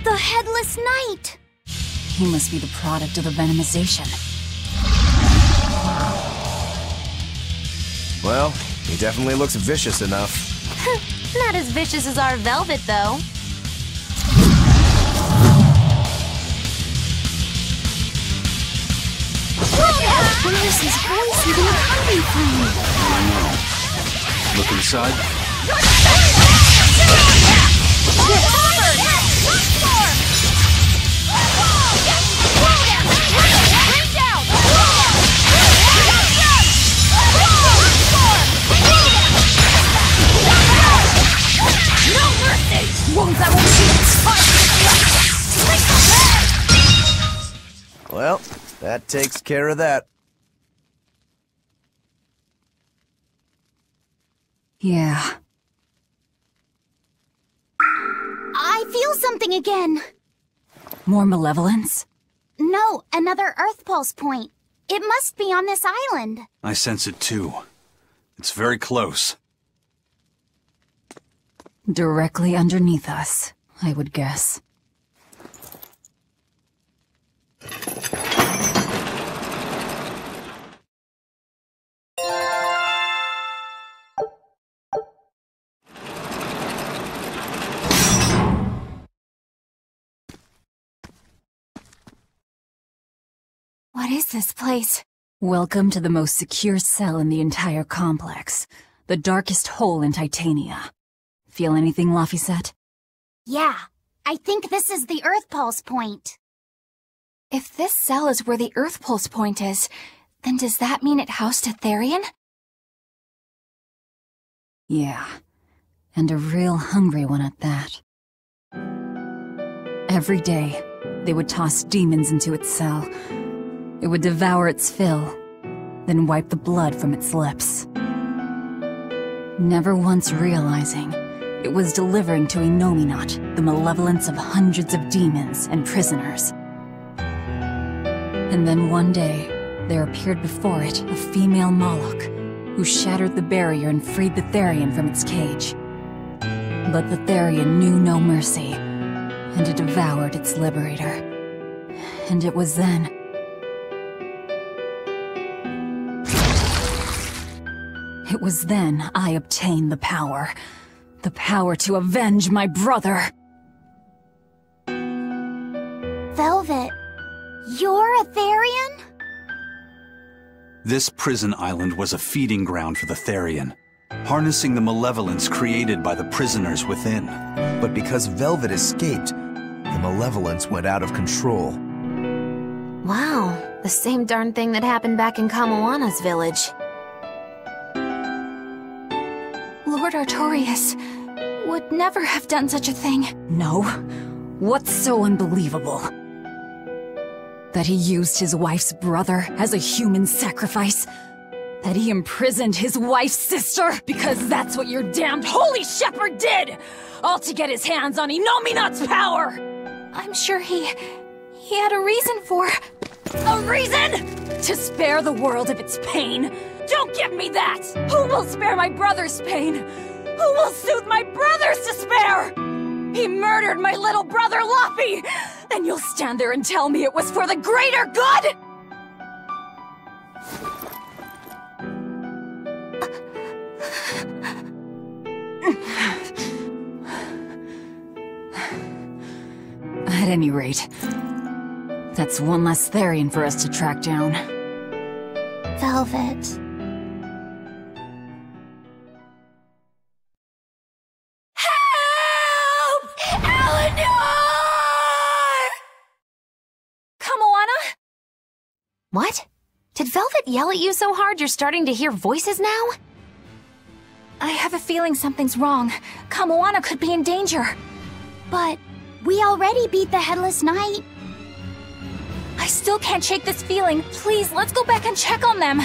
The Headless Knight! He must be the product of the venomization. Well, he definitely looks vicious enough. Not as vicious as our Velvet, though. Where is his voice even coming from? I don't know. Look inside. That takes care of that. Yeah. I feel something again. More malevolence? No, another Earth Pulse point. It must be on this island. I sense it too. It's very close. Directly underneath us, I would guess. What is this place? Welcome to the most secure cell in the entire complex. The darkest hole in Titania. Feel anything, Laphicet? Yeah, I think this is the Earth Pulse point. If this cell is where the Earth Pulse point is, then does that mean it housed a Therian? Yeah, and a real hungry one at that. Every day, they would toss demons into its cell. It would devour its fill, then wipe the blood from its lips. Never once realizing it was delivering to Inominat the malevolence of hundreds of demons and prisoners. And then one day, there appeared before it a female Moloch, who shattered the barrier and freed the Therian from its cage. But the Therian knew no mercy, and it devoured its liberator. And it was then... It was then I obtained the power. The power to avenge my brother. Velvet, you're a Therian? This prison island was a feeding ground for the Therian, harnessing the malevolence created by the prisoners within. But because Velvet escaped, the malevolence went out of control. Wow, the same darn thing that happened back in Kamawana's village. Lord Artorias would never have done such a thing. No. What's so unbelievable? That he used his wife's brother as a human sacrifice? That he imprisoned his wife's sister? Because that's what your damned holy shepherd did! All to get his hands on Inominat's power! I'm sure he had a reason for... A reason? To spare the world of its pain? Don't give me that! Who will spare my brother's pain? Who will soothe my brother's despair? He murdered my little brother, Laphie! And you'll stand there and tell me it was for the greater good?! At any rate, that's one less Therian for us to track down. Velvet. What? Did Velvet yell at you so hard you're starting to hear voices now? I have a feeling something's wrong. Kamoana could be in danger. But we already beat the Headless Knight. I still can't shake this feeling. Please, let's go back and check on them.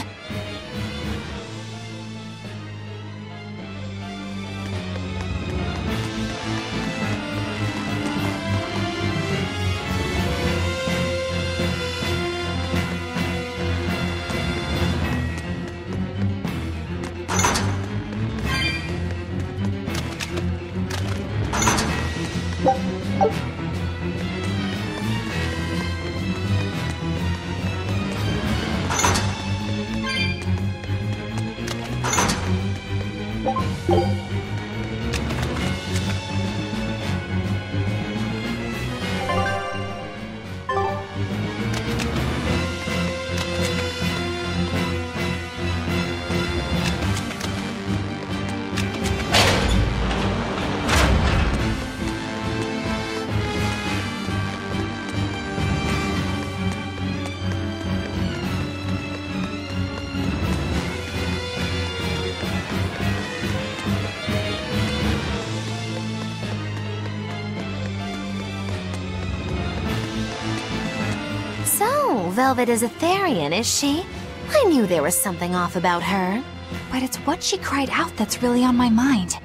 Velvet is Etherian, is she? I knew there was something off about her. But it's what she cried out that's really on my mind.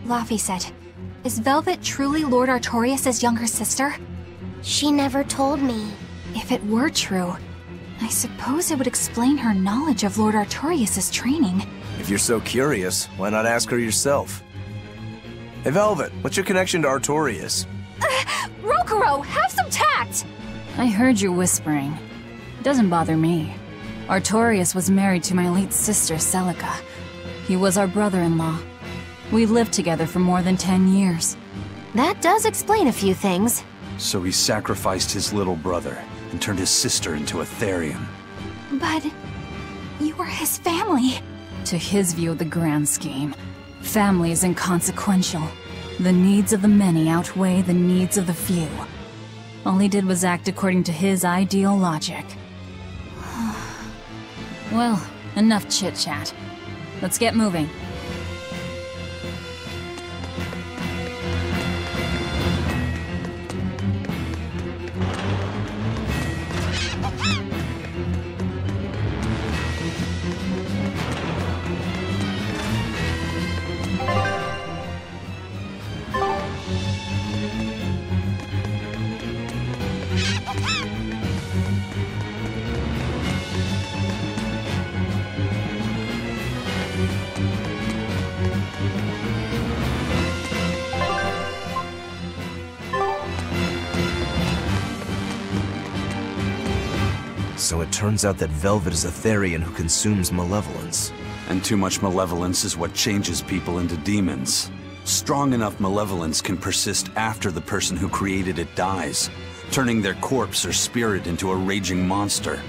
Laphicet, is Velvet truly Lord Artorias' younger sister? She never told me. If it were true, I suppose it would explain her knowledge of Lord Artorias' training. If you're so curious, why not ask her yourself? Hey Velvet, what's your connection to Artorias? Rokuro, have some tact! I heard you whispering. It doesn't bother me. Artorias was married to my late sister, Celica. He was our brother-in-law. We lived together for more than 10 years. That does explain a few things. So he sacrificed his little brother and turned his sister into a Therian. But you were his family. To his view of the grand scheme, family is inconsequential. The needs of the many outweigh the needs of the few. All he did was act according to his ideal logic. Well, enough chit-chat. Let's get moving. So it turns out that Velvet is a Therian who consumes malevolence. And too much malevolence is what changes people into demons. Strong enough malevolence can persist after the person who created it dies, turning their corpse or spirit into a raging monster.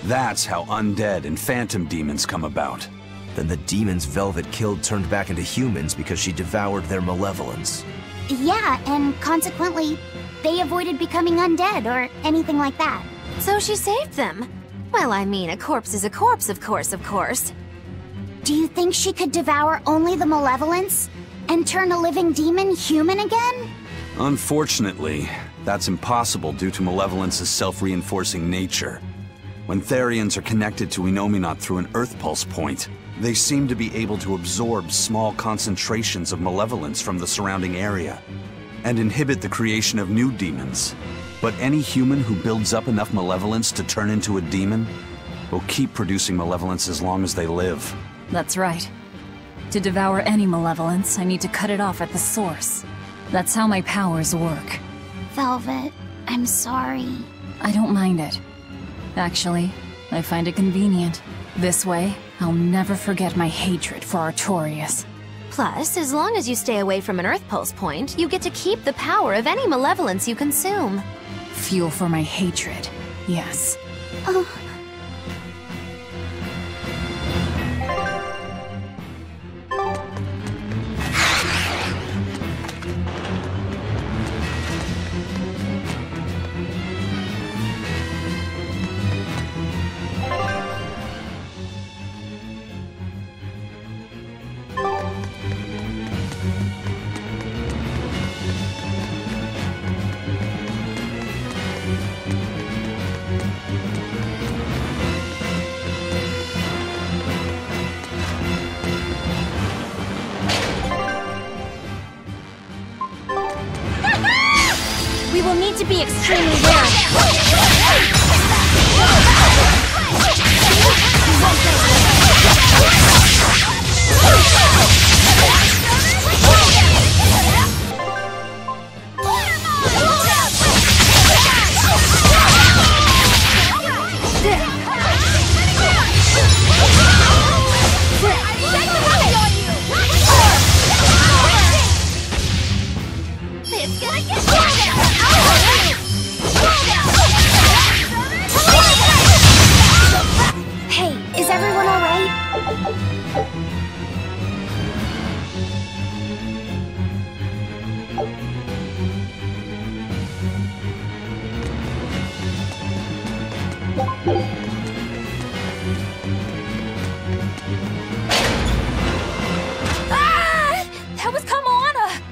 That's how undead and phantom demons come about. Then the demons Velvet killed turned back into humans because she devoured their malevolence. Yeah, and consequently, they avoided becoming undead or anything like that. So she saved them. Well, I mean, a corpse is a corpse, of course. Do you think she could devour only the malevolence and turn a living demon human again? Unfortunately, that's impossible due to malevolence's self-reinforcing nature. When Therians are connected to Enominat through an Earth Pulse point, they seem to be able to absorb small concentrations of malevolence from the surrounding area, and inhibit the creation of new demons. But any human who builds up enough malevolence to turn into a demon will keep producing malevolence as long as they live. That's right. To devour any malevolence, I need to cut it off at the source. That's how my powers work. Velvet, I'm sorry. I don't mind it. Actually, I find it convenient. This way, I'll never forget my hatred for Artorias. Plus, as long as you stay away from an Earth Pulse point, you get to keep the power of any malevolence you consume. Fuel for my hatred, yes. Oh. We will need to be extremely wary. Hey, is everyone all right? Ah! That was Kamana!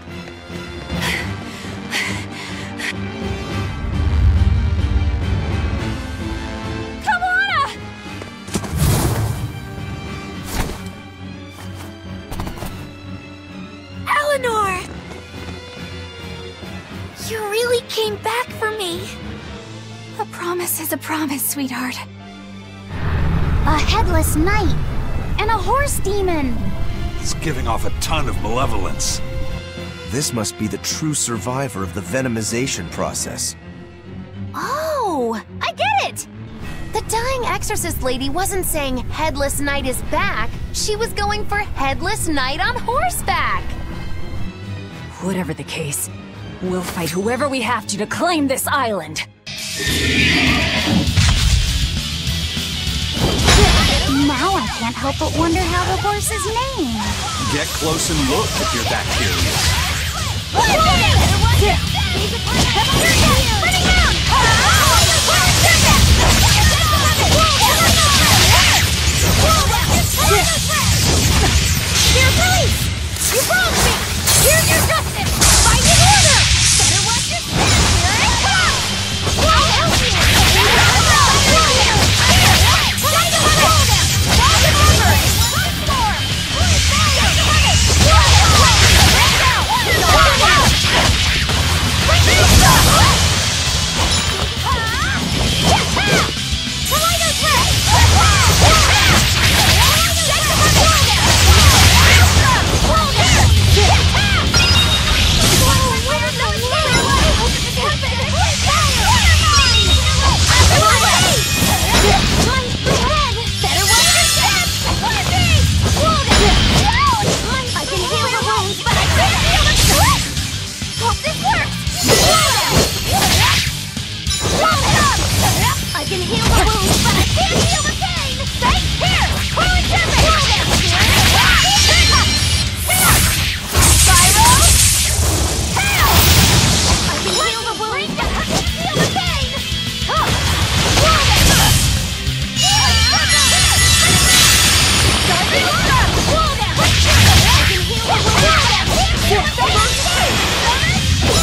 Eleanor! You really came back for me. A promise is a promise, sweetheart. A headless knight and a horse demon. It's giving off a ton of malevolence. This must be the true survivor of the venomization process. Oh, I get it! The dying exorcist lady wasn't saying Headless Knight is back. She was going for Headless Knight on horseback. Whatever the case, we'll fight whoever we have to claim this island. Now I can't help but wonder how the horse is named. Get close and look if you're that curious. Dear police! You wronged me! Here's your justice! Fighting order! Better watch your step! Here I come! I'll help you! I can heal the wounds, but I can't heal the pain! Thanks! Here! Holy Tempest! Spyro! Tail! I can heal the wounds, but I can't heal the pain!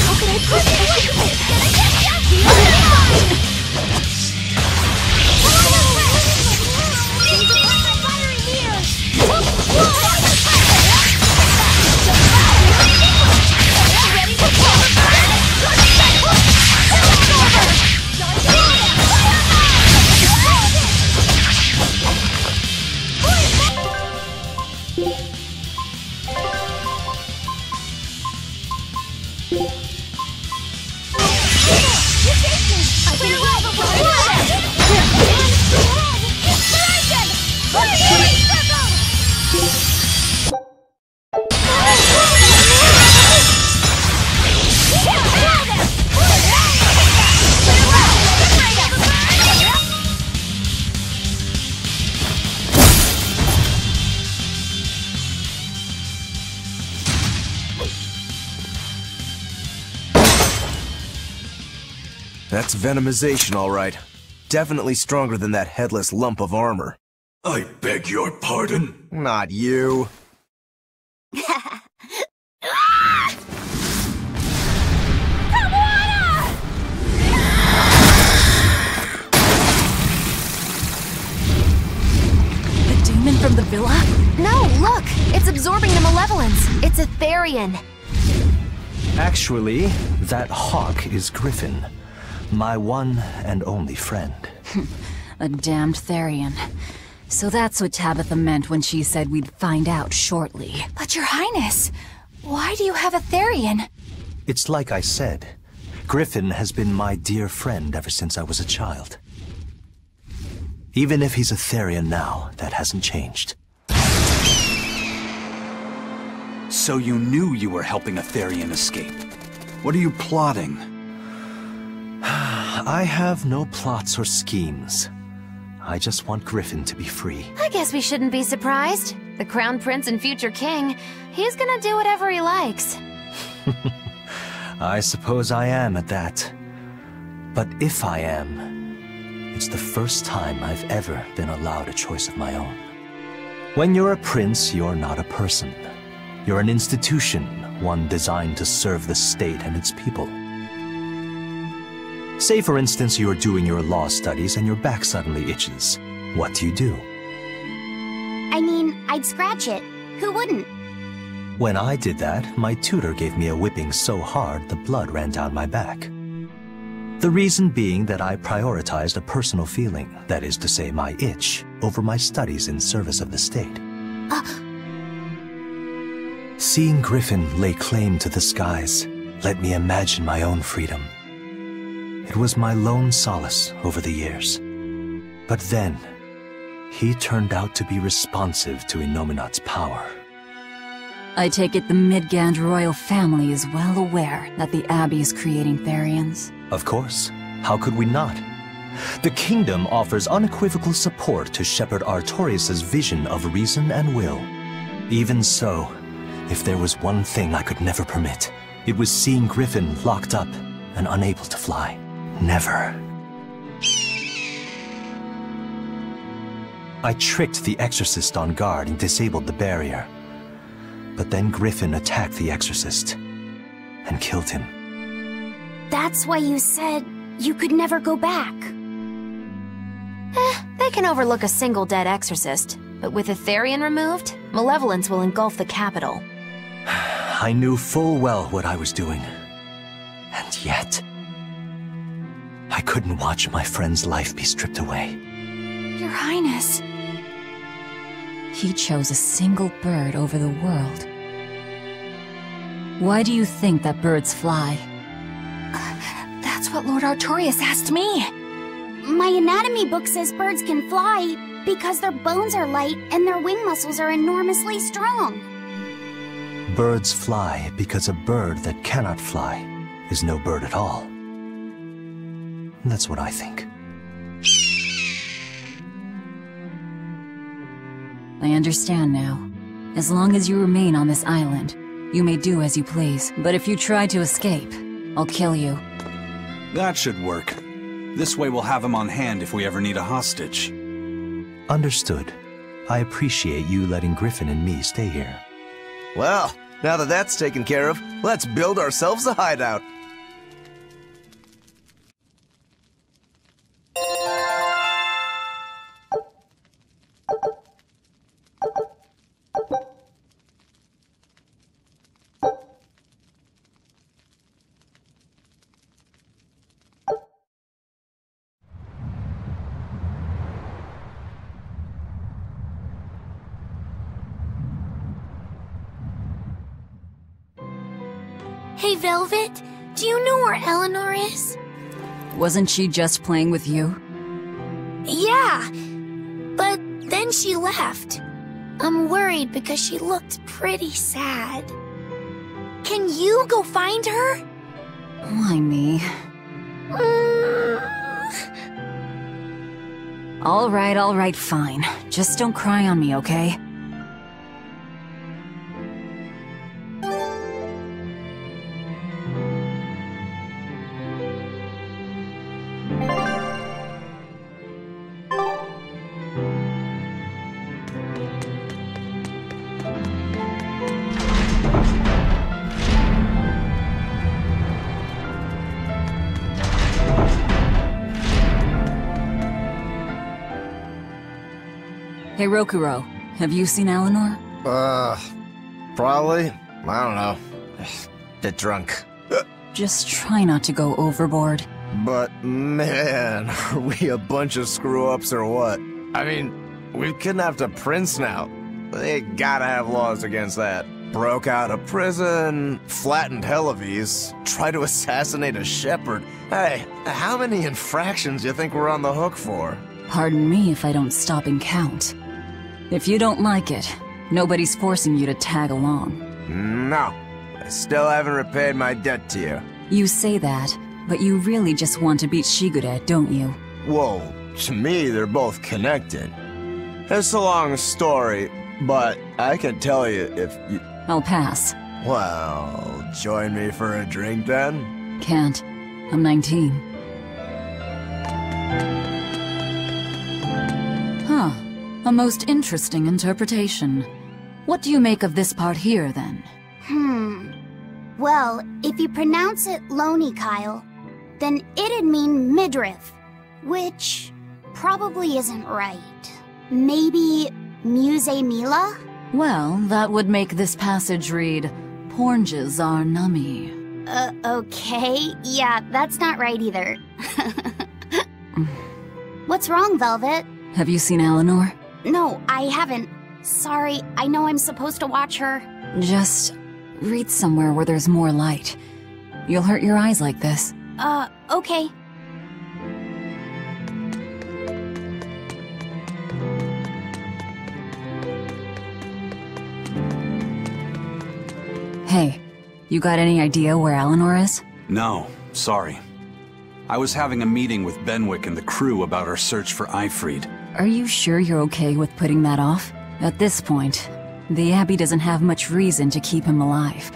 How can I push it? That's venomization, all right. Definitely stronger than that headless lump of armor. I beg your pardon? Not you. The demon from the villa? No, look! It's absorbing the malevolence. It's a Therian. Actually, that hawk is Griffin. My one and only friend. A damned Therian. So that's what Tabitha meant when she said we'd find out shortly. But Your Highness, why do you have a Therian? It's like I said. Griffin has been my dear friend ever since I was a child. Even if he's a Therian now, that hasn't changed. So you knew you were helping a Therian escape. What are you plotting? I have no plots or schemes. I just want Griffin to be free. I guess we shouldn't be surprised. The Crown Prince and future king, he's gonna do whatever he likes. I suppose I am at that. But if I am, it's the first time I've ever been allowed a choice of my own. When you're a prince, you're not a person. You're an institution, one designed to serve the state and its people. Say, for instance, you're doing your law studies and your back suddenly itches. What do? I mean, I'd scratch it. Who wouldn't? When I did that, my tutor gave me a whipping so hard the blood ran down my back. The reason being that I prioritized a personal feeling, that is to say my itch, over my studies in service of the state. Seeing Griffin lay claim to the skies let me imagine my own freedom. It was my lone solace over the years. But then, he turned out to be responsive to Innominat's power. I take it the Midgand royal family is well aware that the Abbey is creating Therians. Of course. How could we not? The kingdom offers unequivocal support to Shepherd Artorius' vision of reason and will. Even so, if there was one thing I could never permit, it was seeing Griffin locked up and unable to fly. Never. I tricked the Exorcist on guard and disabled the barrier. But then Griffin attacked the Exorcist and killed him. That's why you said you could never go back. They can overlook a single dead Exorcist, but with a Therian removed, malevolence will engulf the capital. I knew full well what I was doing. And yet, I couldn't watch my friend's life be stripped away. Your Highness. He chose a single bird over the world. Why do you think that birds fly? That's what Lord Artorius asked me. My anatomy book says birds can fly because their bones are light and their wing muscles are enormously strong. Birds fly because a bird that cannot fly is no bird at all. That's what I think. I understand now. As long as you remain on this island, you may do as you please. But if you try to escape, I'll kill you. That should work. This way we'll have him on hand if we ever need a hostage. Understood. I appreciate you letting Griffin and me stay here. Well, now that that's taken care of, let's build ourselves a hideout. Hey, Velvet, do you know where Eleanor is? Wasn't she just playing with you? Yeah, but then she left. I'm worried because she looked pretty sad. Can you go find her? Why me? All right, fine. Just don't cry on me, okay? Hey, Rokuro, have you seen Eleanor? Probably. I don't know. Bit drunk. Just try not to go overboard. But man, are we a bunch of screw-ups or what? I mean, we've kidnapped a prince now. They gotta have laws against that. Broke out of prison, flattened Helives, tried to assassinate a shepherd. Hey, how many infractions do you think we're on the hook for? Pardon me if I don't stop and count. If you don't like it, nobody's forcing you to tag along. No. I still haven't repaid my debt to you. You say that, but you really just want to beat Shigure, don't you? Whoa, to me they're both connected. It's a long story, but I can tell you if you... I'll pass. Well, join me for a drink then? Can't. I'm 19. Huh. A most interesting interpretation. What do you make of this part here, then? Well, if you pronounce it Loney Kyle, then it'd mean midriff, which probably isn't right. Maybe Muse Mila? Well, that would make this passage read, Pornges are nummy. Okay. Yeah, that's not right either. What's wrong, Velvet? Have you seen Eleanor? No, I haven't. Sorry, I know I'm supposed to watch her. Just read somewhere where there's more light. You'll hurt your eyes like this. Okay. Hey, you got any idea where Eleanor is? No, sorry. I was having a meeting with Benwick and the crew about our search for Ifrid. Are you sure you're okay with putting that off? At this point, the Abbey doesn't have much reason to keep him alive.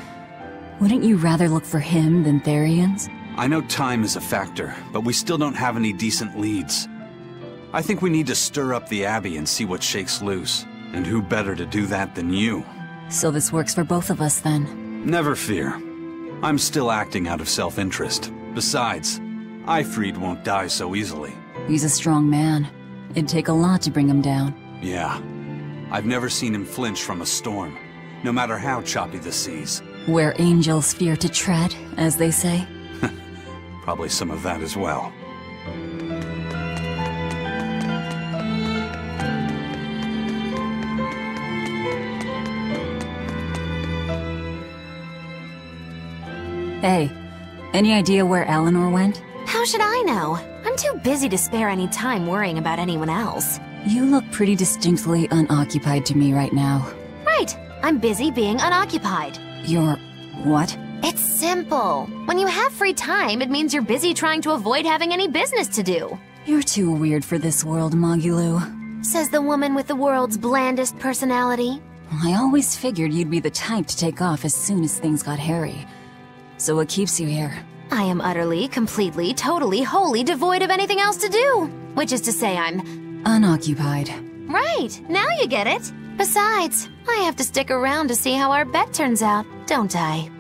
Wouldn't you rather look for him than Therians? I know time is a factor, but we still don't have any decent leads. I think we need to stir up the Abbey and see what shakes loose. And who better to do that than you? So this works for both of us then. Never fear. I'm still acting out of self-interest. Besides, Ifrid won't die so easily. He's a strong man. It'd take a lot to bring him down. Yeah. I've never seen him flinch from a storm, no matter how choppy the seas. Where angels fear to tread, as they say. Probably some of that as well. Hey, any idea where Eleanor went? How should I know? I'm too busy to spare any time worrying about anyone else. You look pretty distinctly unoccupied to me right now. Right. I'm busy being unoccupied. You're... what? It's simple. When you have free time, it means you're busy trying to avoid having any business to do. You're too weird for this world, Magulu. Says the woman with the world's blandest personality. I always figured you'd be the type to take off as soon as things got hairy. So what keeps you here? I am utterly, completely, totally, wholly devoid of anything else to do. Which is to say I'm... unoccupied. Right, now you get it. Besides, I have to stick around to see how our bet turns out, don't I?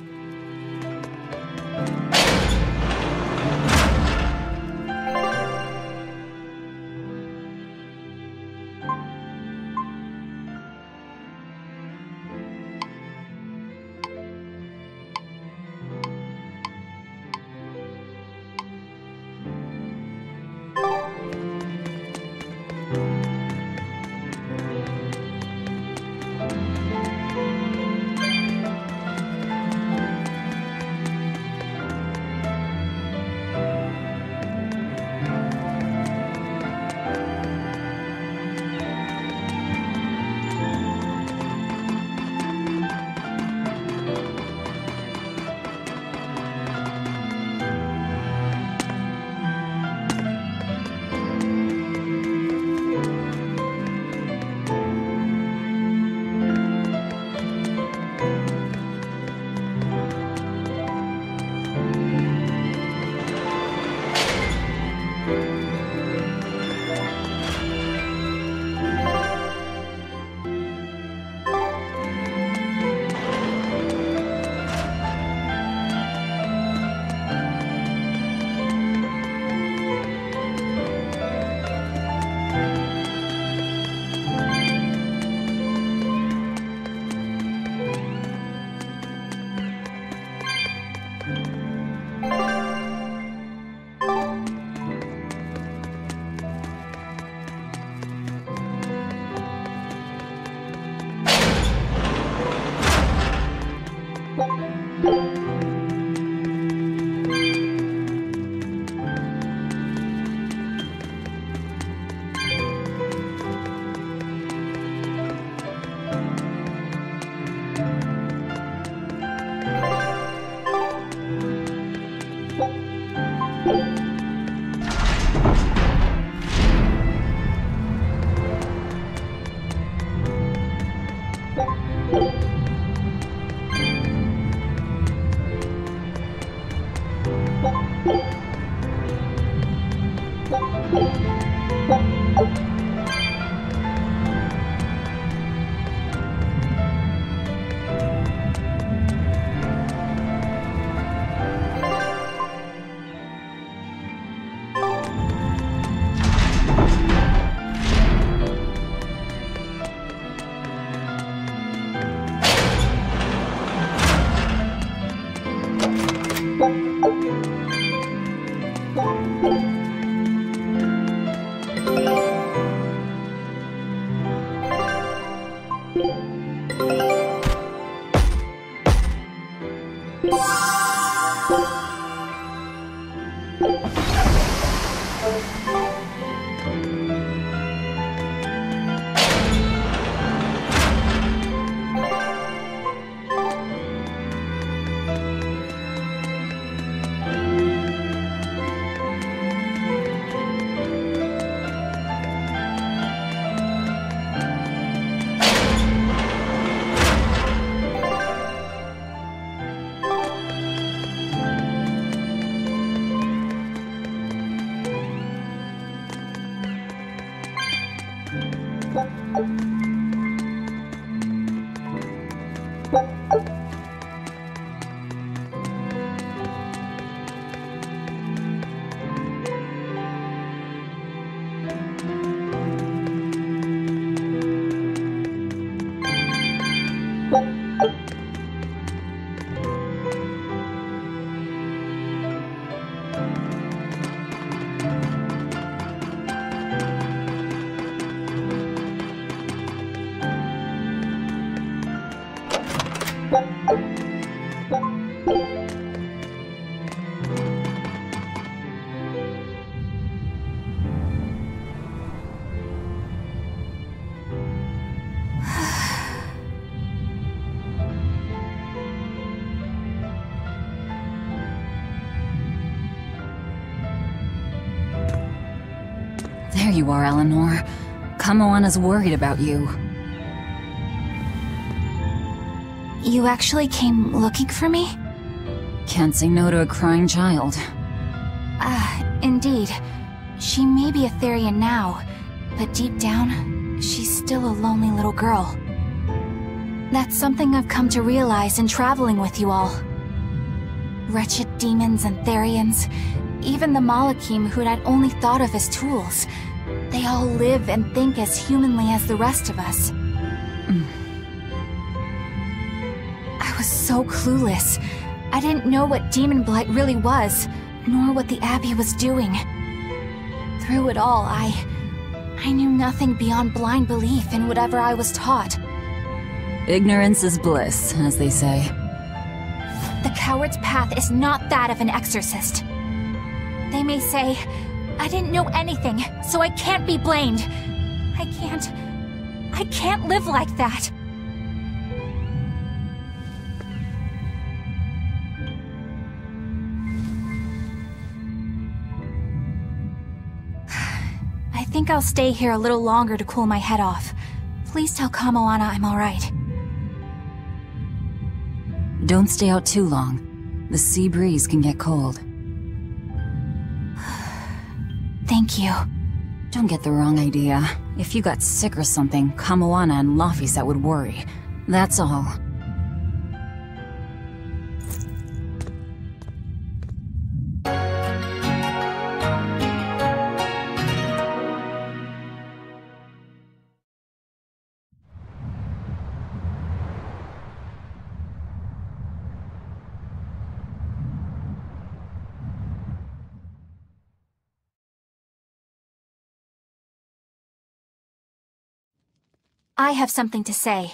There you are, Eleanor. Kamoana's worried about you. You actually came looking for me? Can't say no to a crying child. Indeed. She may be a Therian now, but deep down, she's still a lonely little girl. That's something I've come to realize in traveling with you all. Wretched demons and Therians, even the Malakim who I'd only thought of as tools, they all live and think as humanly as the rest of us. I was so clueless. I didn't know what demon blight really was, nor what the Abbey was doing. Through it all, I knew nothing beyond blind belief in whatever I was taught. Ignorance is bliss, as they say. The coward's path is not that of an exorcist. They may say, I didn't know anything, so I can't be blamed. I can't live like that. I think I'll stay here a little longer to cool my head off. Please tell Kamoana I'm alright. Don't stay out too long. The sea breeze can get cold. Thank you. Don't get the wrong idea. If you got sick or something, Kamoana and Laphicet would worry. That's all. I have something to say.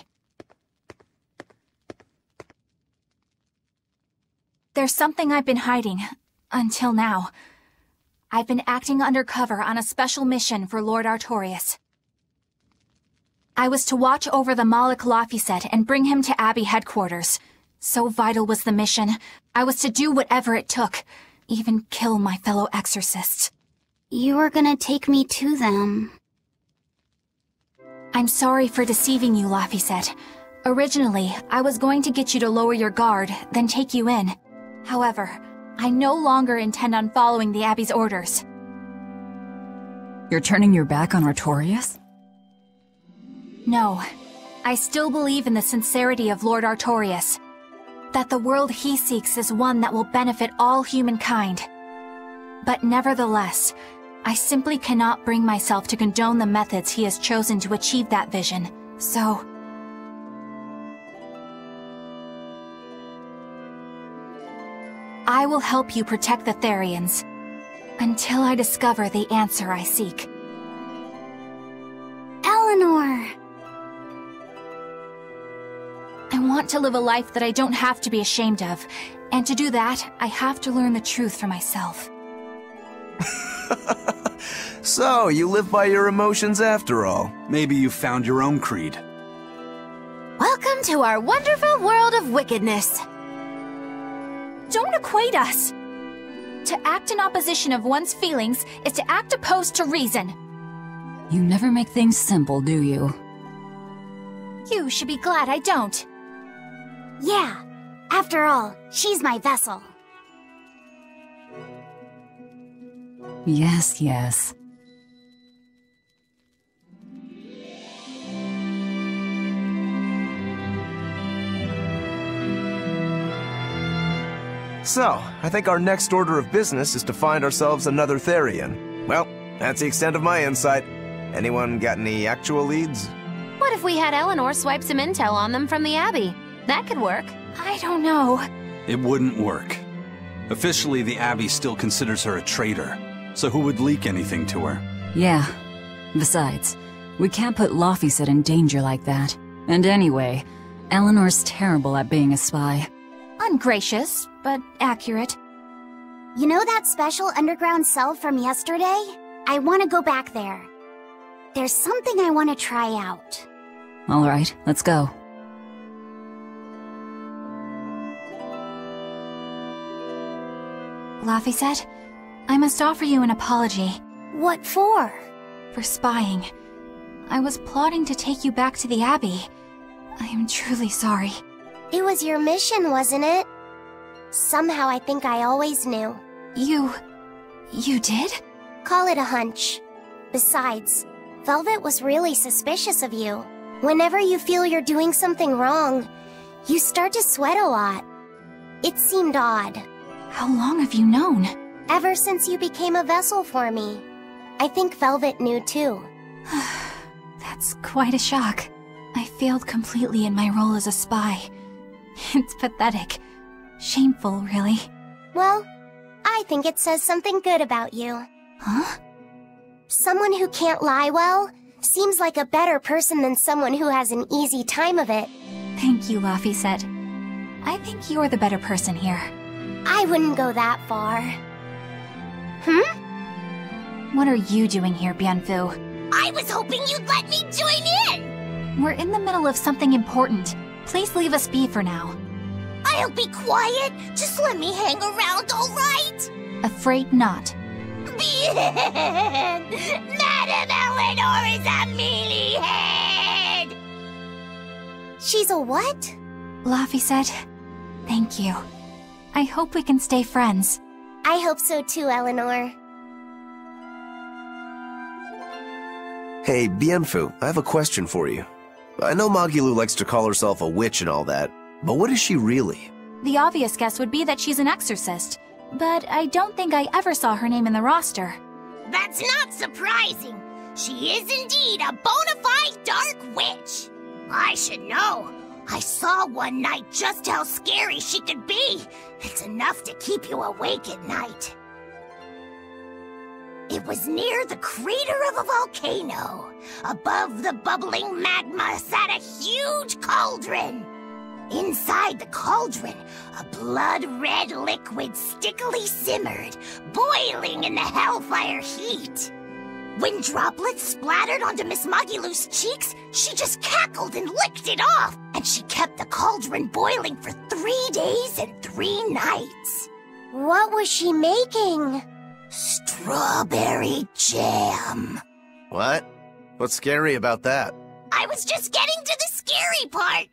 There's something I've been hiding, until now. I've been acting undercover on a special mission for Lord Artorias. I was to watch over the Malik Laphicet and bring him to Abbey headquarters. So vital was the mission, I was to do whatever it took, even kill my fellow exorcists. You were gonna take me to them. I'm sorry for deceiving you, Laphicet. Originally, I was going to get you to lower your guard, then take you in. However, I no longer intend on following the Abbey's orders. You're turning your back on Artorias? No. I still believe in the sincerity of Lord Artorias. That the world he seeks is one that will benefit all humankind. But nevertheless, I simply cannot bring myself to condone the methods he has chosen to achieve that vision, so... I will help you protect the Therians. Until I discover the answer I seek. Eleanor! I want to live a life that I don't have to be ashamed of. And to do that, I have to learn the truth for myself. So, you live by your emotions after all. Maybe you found your own creed. Welcome to our wonderful world of wickedness. Don't equate us! To act in opposition of one's feelings is to act opposed to reason. You never make things simple, do you? You should be glad I don't. Yeah. After all, she's my vessel. Yes, yes. So, I think our next order of business is to find ourselves another Therian. Well, that's the extent of my insight. Anyone got any actual leads? What if we had Eleanor swipe some intel on them from the Abbey? That could work. I don't know. It wouldn't work. Officially, the Abbey still considers her a traitor. So who would leak anything to her? Yeah. Besides, we can't put Laphicet in danger like that. And anyway, Eleanor's terrible at being a spy. Ungracious, but accurate. You know that special underground cell from yesterday? I want to go back there. There's something I want to try out. All right, let's go. Laphicet, I must offer you an apology. What for? For spying. I was plotting to take you back to the Abbey. I am truly sorry. It was your mission, wasn't it? Somehow I think I always knew. You did? Call it a hunch. Besides, Velvet was really suspicious of you. Whenever you feel you're doing something wrong, you start to sweat a lot. It seemed odd. How long have you known? Ever since you became a vessel for me. I think Velvet knew too. That's quite a shock. I failed completely in my role as a spy. It's pathetic. Shameful, really. Well, I think it says something good about you. Huh? Someone who can't lie well seems like a better person than someone who has an easy time of it. Thank you, Laphicet. I think you're the better person here. I wouldn't go that far. What are you doing here, Bienfu? I was hoping you'd let me join in! We're in the middle of something important. Please leave us be for now. I'll be quiet. Just let me hang around, all right? Afraid not. Bien! Madame Eleanor is a mealyhead! She's a what? Laphicet, thank you. I hope we can stay friends. I hope so too, Eleanor. Hey, Bienfu, I have a question for you. I know Magilou likes to call herself a witch and all that, but what is she really? The obvious guess would be that she's an exorcist, but I don't think I ever saw her name in the roster. That's not surprising. She is indeed a bona fide dark witch. I should know. I saw one night just how scary she could be. It's enough to keep you awake at night. It was near the crater of a volcano. Above the bubbling magma sat a huge cauldron. Inside the cauldron, a blood-red liquid stickily simmered, boiling in the hellfire heat. When droplets splattered onto Miss Magilou's cheeks, she just cackled and licked it off, and she kept the cauldron boiling for 3 days and 3 nights. What was she making? Strawberry jam. What? What's scary about that? I was just getting to the scary part.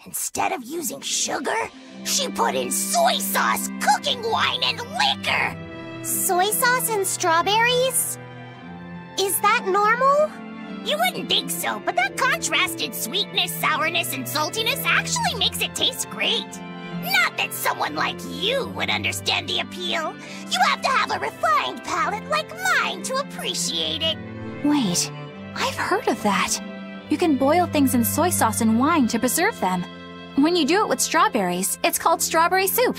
Instead of using sugar, she put in soy sauce, cooking wine, and liquor. Soy sauce and strawberries? Is that normal? You wouldn't think so, but that contrasted sweetness, sourness, and saltiness actually makes it taste great. Not that someone like you would understand the appeal. You have to have a refined palate like mine to appreciate it. Wait, I've heard of that. You can boil things in soy sauce and wine to preserve them. When you do it with strawberries, it's called strawberry soup.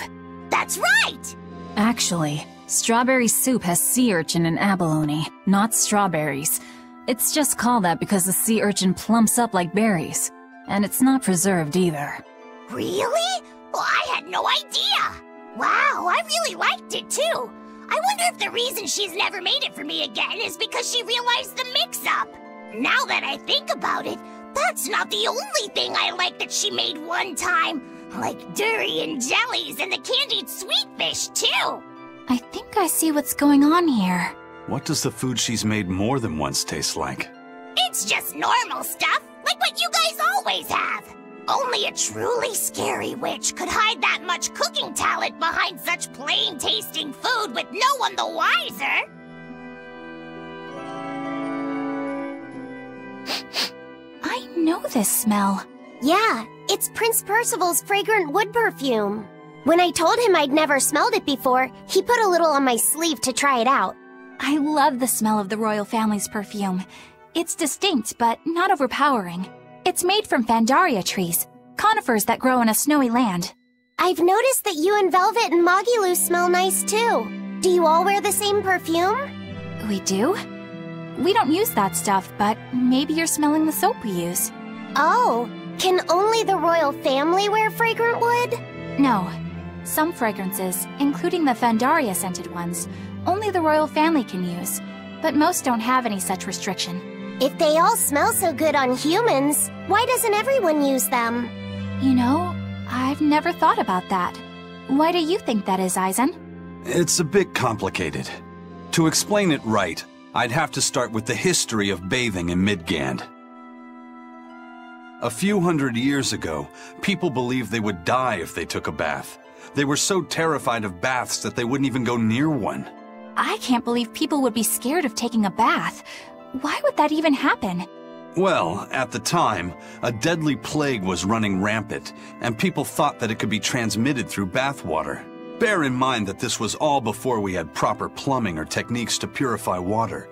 That's right! Actually, strawberry soup has sea urchin and abalone, not strawberries. It's just called that because the sea urchin plumps up like berries. And it's not preserved either. Really? Well, I had no idea. Wow, I really liked it too. I wonder if the reason she's never made it for me again is because she realized the mix-up. Now that I think about it, that's not the only thing I like that she made one time. Like durian jellies and the candied sweet fish too. I think I see what's going on here. What does the food she's made more than once taste like? It's just normal stuff, like what you guys always have. Only a truly scary witch could hide that much cooking talent behind such plain-tasting food with no one the wiser. I know this smell. Yeah, it's Prince Percival's fragrant wood perfume. When I told him I'd never smelled it before, he put a little on my sleeve to try it out. I love the smell of the royal family's perfume. It's distinct, but not overpowering. It's made from Fandaria trees, conifers that grow in a snowy land. I've noticed that you and Velvet and Mogiloo smell nice too. Do you all wear the same perfume? We do? We don't use that stuff, but maybe you're smelling the soap we use. Oh, can only the royal family wear fragrant wood? No. Some fragrances, including the Fandaria scented ones, only the royal family can use, but most don't have any such restriction. If they all smell so good on humans, why doesn't everyone use them? You know, I've never thought about that. Why do you think that is, Aizen? It's a bit complicated. To explain it right, I'd have to start with the history of bathing in Midgand. A few hundred years ago, people believed they would die if they took a bath. They were so terrified of baths that they wouldn't even go near one. I can't believe people would be scared of taking a bath. Why would that even happen? Well, at the time, a deadly plague was running rampant, and people thought that it could be transmitted through bathwater. Bear in mind that this was all before we had proper plumbing or techniques to purify water.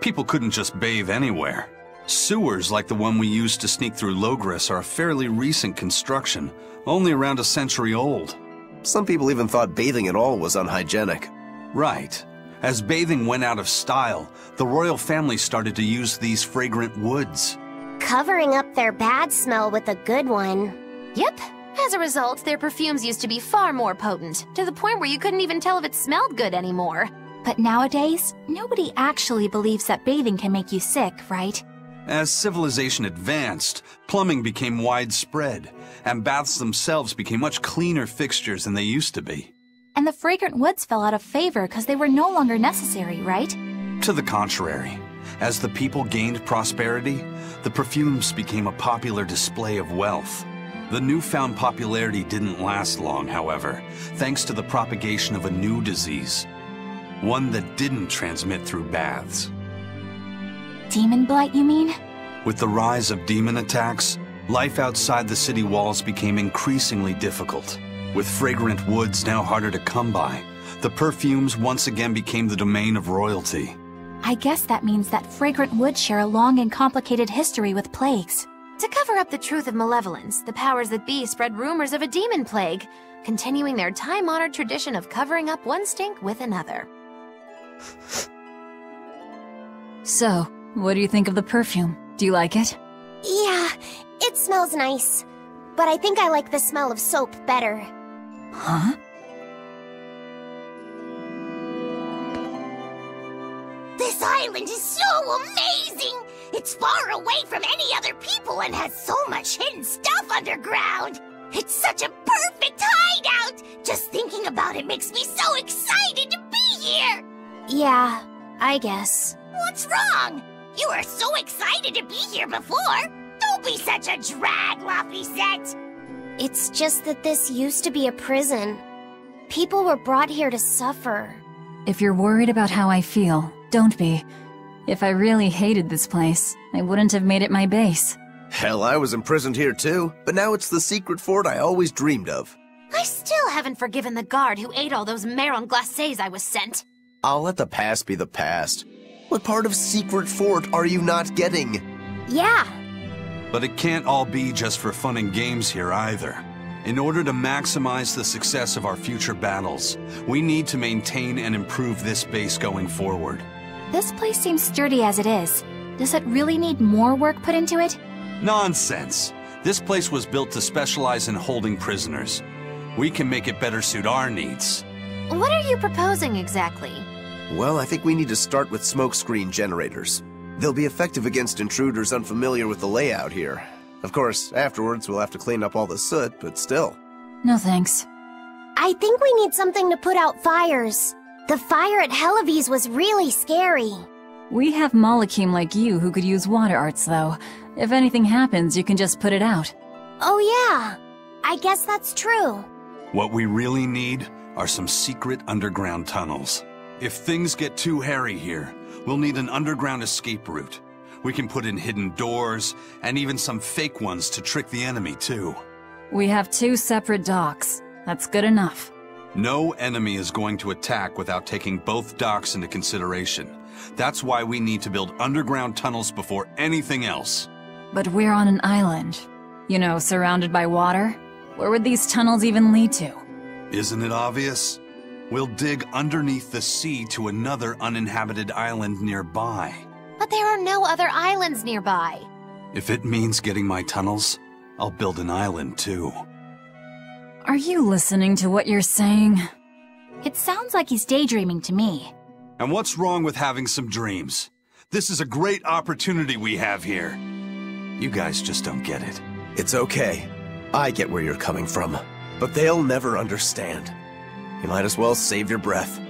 People couldn't just bathe anywhere. Sewers like the one we used to sneak through Logris are a fairly recent construction, only around a century old. Some people even thought bathing at all was unhygienic. Right. As bathing went out of style, the royal family started to use these fragrant woods. Covering up their bad smell with a good one. Yep. As a result, their perfumes used to be far more potent, to the point where you couldn't even tell if it smelled good anymore. But nowadays, nobody actually believes that bathing can make you sick, right? As civilization advanced, plumbing became widespread, and baths themselves became much cleaner fixtures than they used to be. And the fragrant woods fell out of favor because they were no longer necessary, right? To the contrary. As the people gained prosperity, the perfumes became a popular display of wealth. The newfound popularity didn't last long, however, thanks to the propagation of a new disease. One that didn't transmit through baths. Demon blight, you mean? With the rise of demon attacks, life outside the city walls became increasingly difficult. With fragrant woods now harder to come by, the perfumes once again became the domain of royalty. I guess that means that fragrant woods share a long and complicated history with plagues. To cover up the truth of malevolence, the powers that be spread rumors of a demon plague, continuing their time-honored tradition of covering up one stink with another. So, what do you think of the perfume? Do you like it? Yeah, it smells nice. But I think I like the smell of soap better. Huh? This island is so amazing! It's far away from any other people and has so much hidden stuff underground! It's such a perfect hideout! Just thinking about it makes me so excited to be here! Yeah, I guess. What's wrong? You were so excited to be here before! Don't be such a drag, Laphicet! It's just that this used to be a prison. People were brought here to suffer. If you're worried about how I feel, don't be. If I really hated this place, I wouldn't have made it my base. Hell, I was imprisoned here too, but now it's the secret fort I always dreamed of. I still haven't forgiven the guard who ate all those marron glacés I was sent. I'll let the past be the past. What part of secret fort are you not getting? Yeah. But it can't all be just for fun and games here either. In order to maximize the success of our future battles, we need to maintain and improve this base going forward. This place seems sturdy as it is. Does it really need more work put into it? Nonsense! This place was built to specialize in holding prisoners. We can make it better suit our needs. What are you proposing exactly? Well, I think we need to start with smokescreen generators. They'll be effective against intruders unfamiliar with the layout here. Of course, afterwards we'll have to clean up all the soot, but still. No thanks. I think we need something to put out fires. The fire at Helavi's was really scary. We have Malakim like you who could use water arts, though. If anything happens, you can just put it out. Oh yeah, I guess that's true. What we really need are some secret underground tunnels. If things get too hairy here, we'll need an underground escape route. We can put in hidden doors, and even some fake ones to trick the enemy, too. We have 2 separate docks. That's good enough. No enemy is going to attack without taking both docks into consideration. That's why we need to build underground tunnels before anything else. But we're on an island. You know, surrounded by water. Where would these tunnels even lead to? Isn't it obvious? We'll dig underneath the sea to another uninhabited island nearby. But there are no other islands nearby. If it means getting my tunnels, I'll build an island too. Are you listening to what you're saying? It sounds like he's daydreaming to me. And what's wrong with having some dreams? This is a great opportunity we have here. You guys just don't get it. It's okay. I get where you're coming from. But they'll never understand. You might as well save your breath.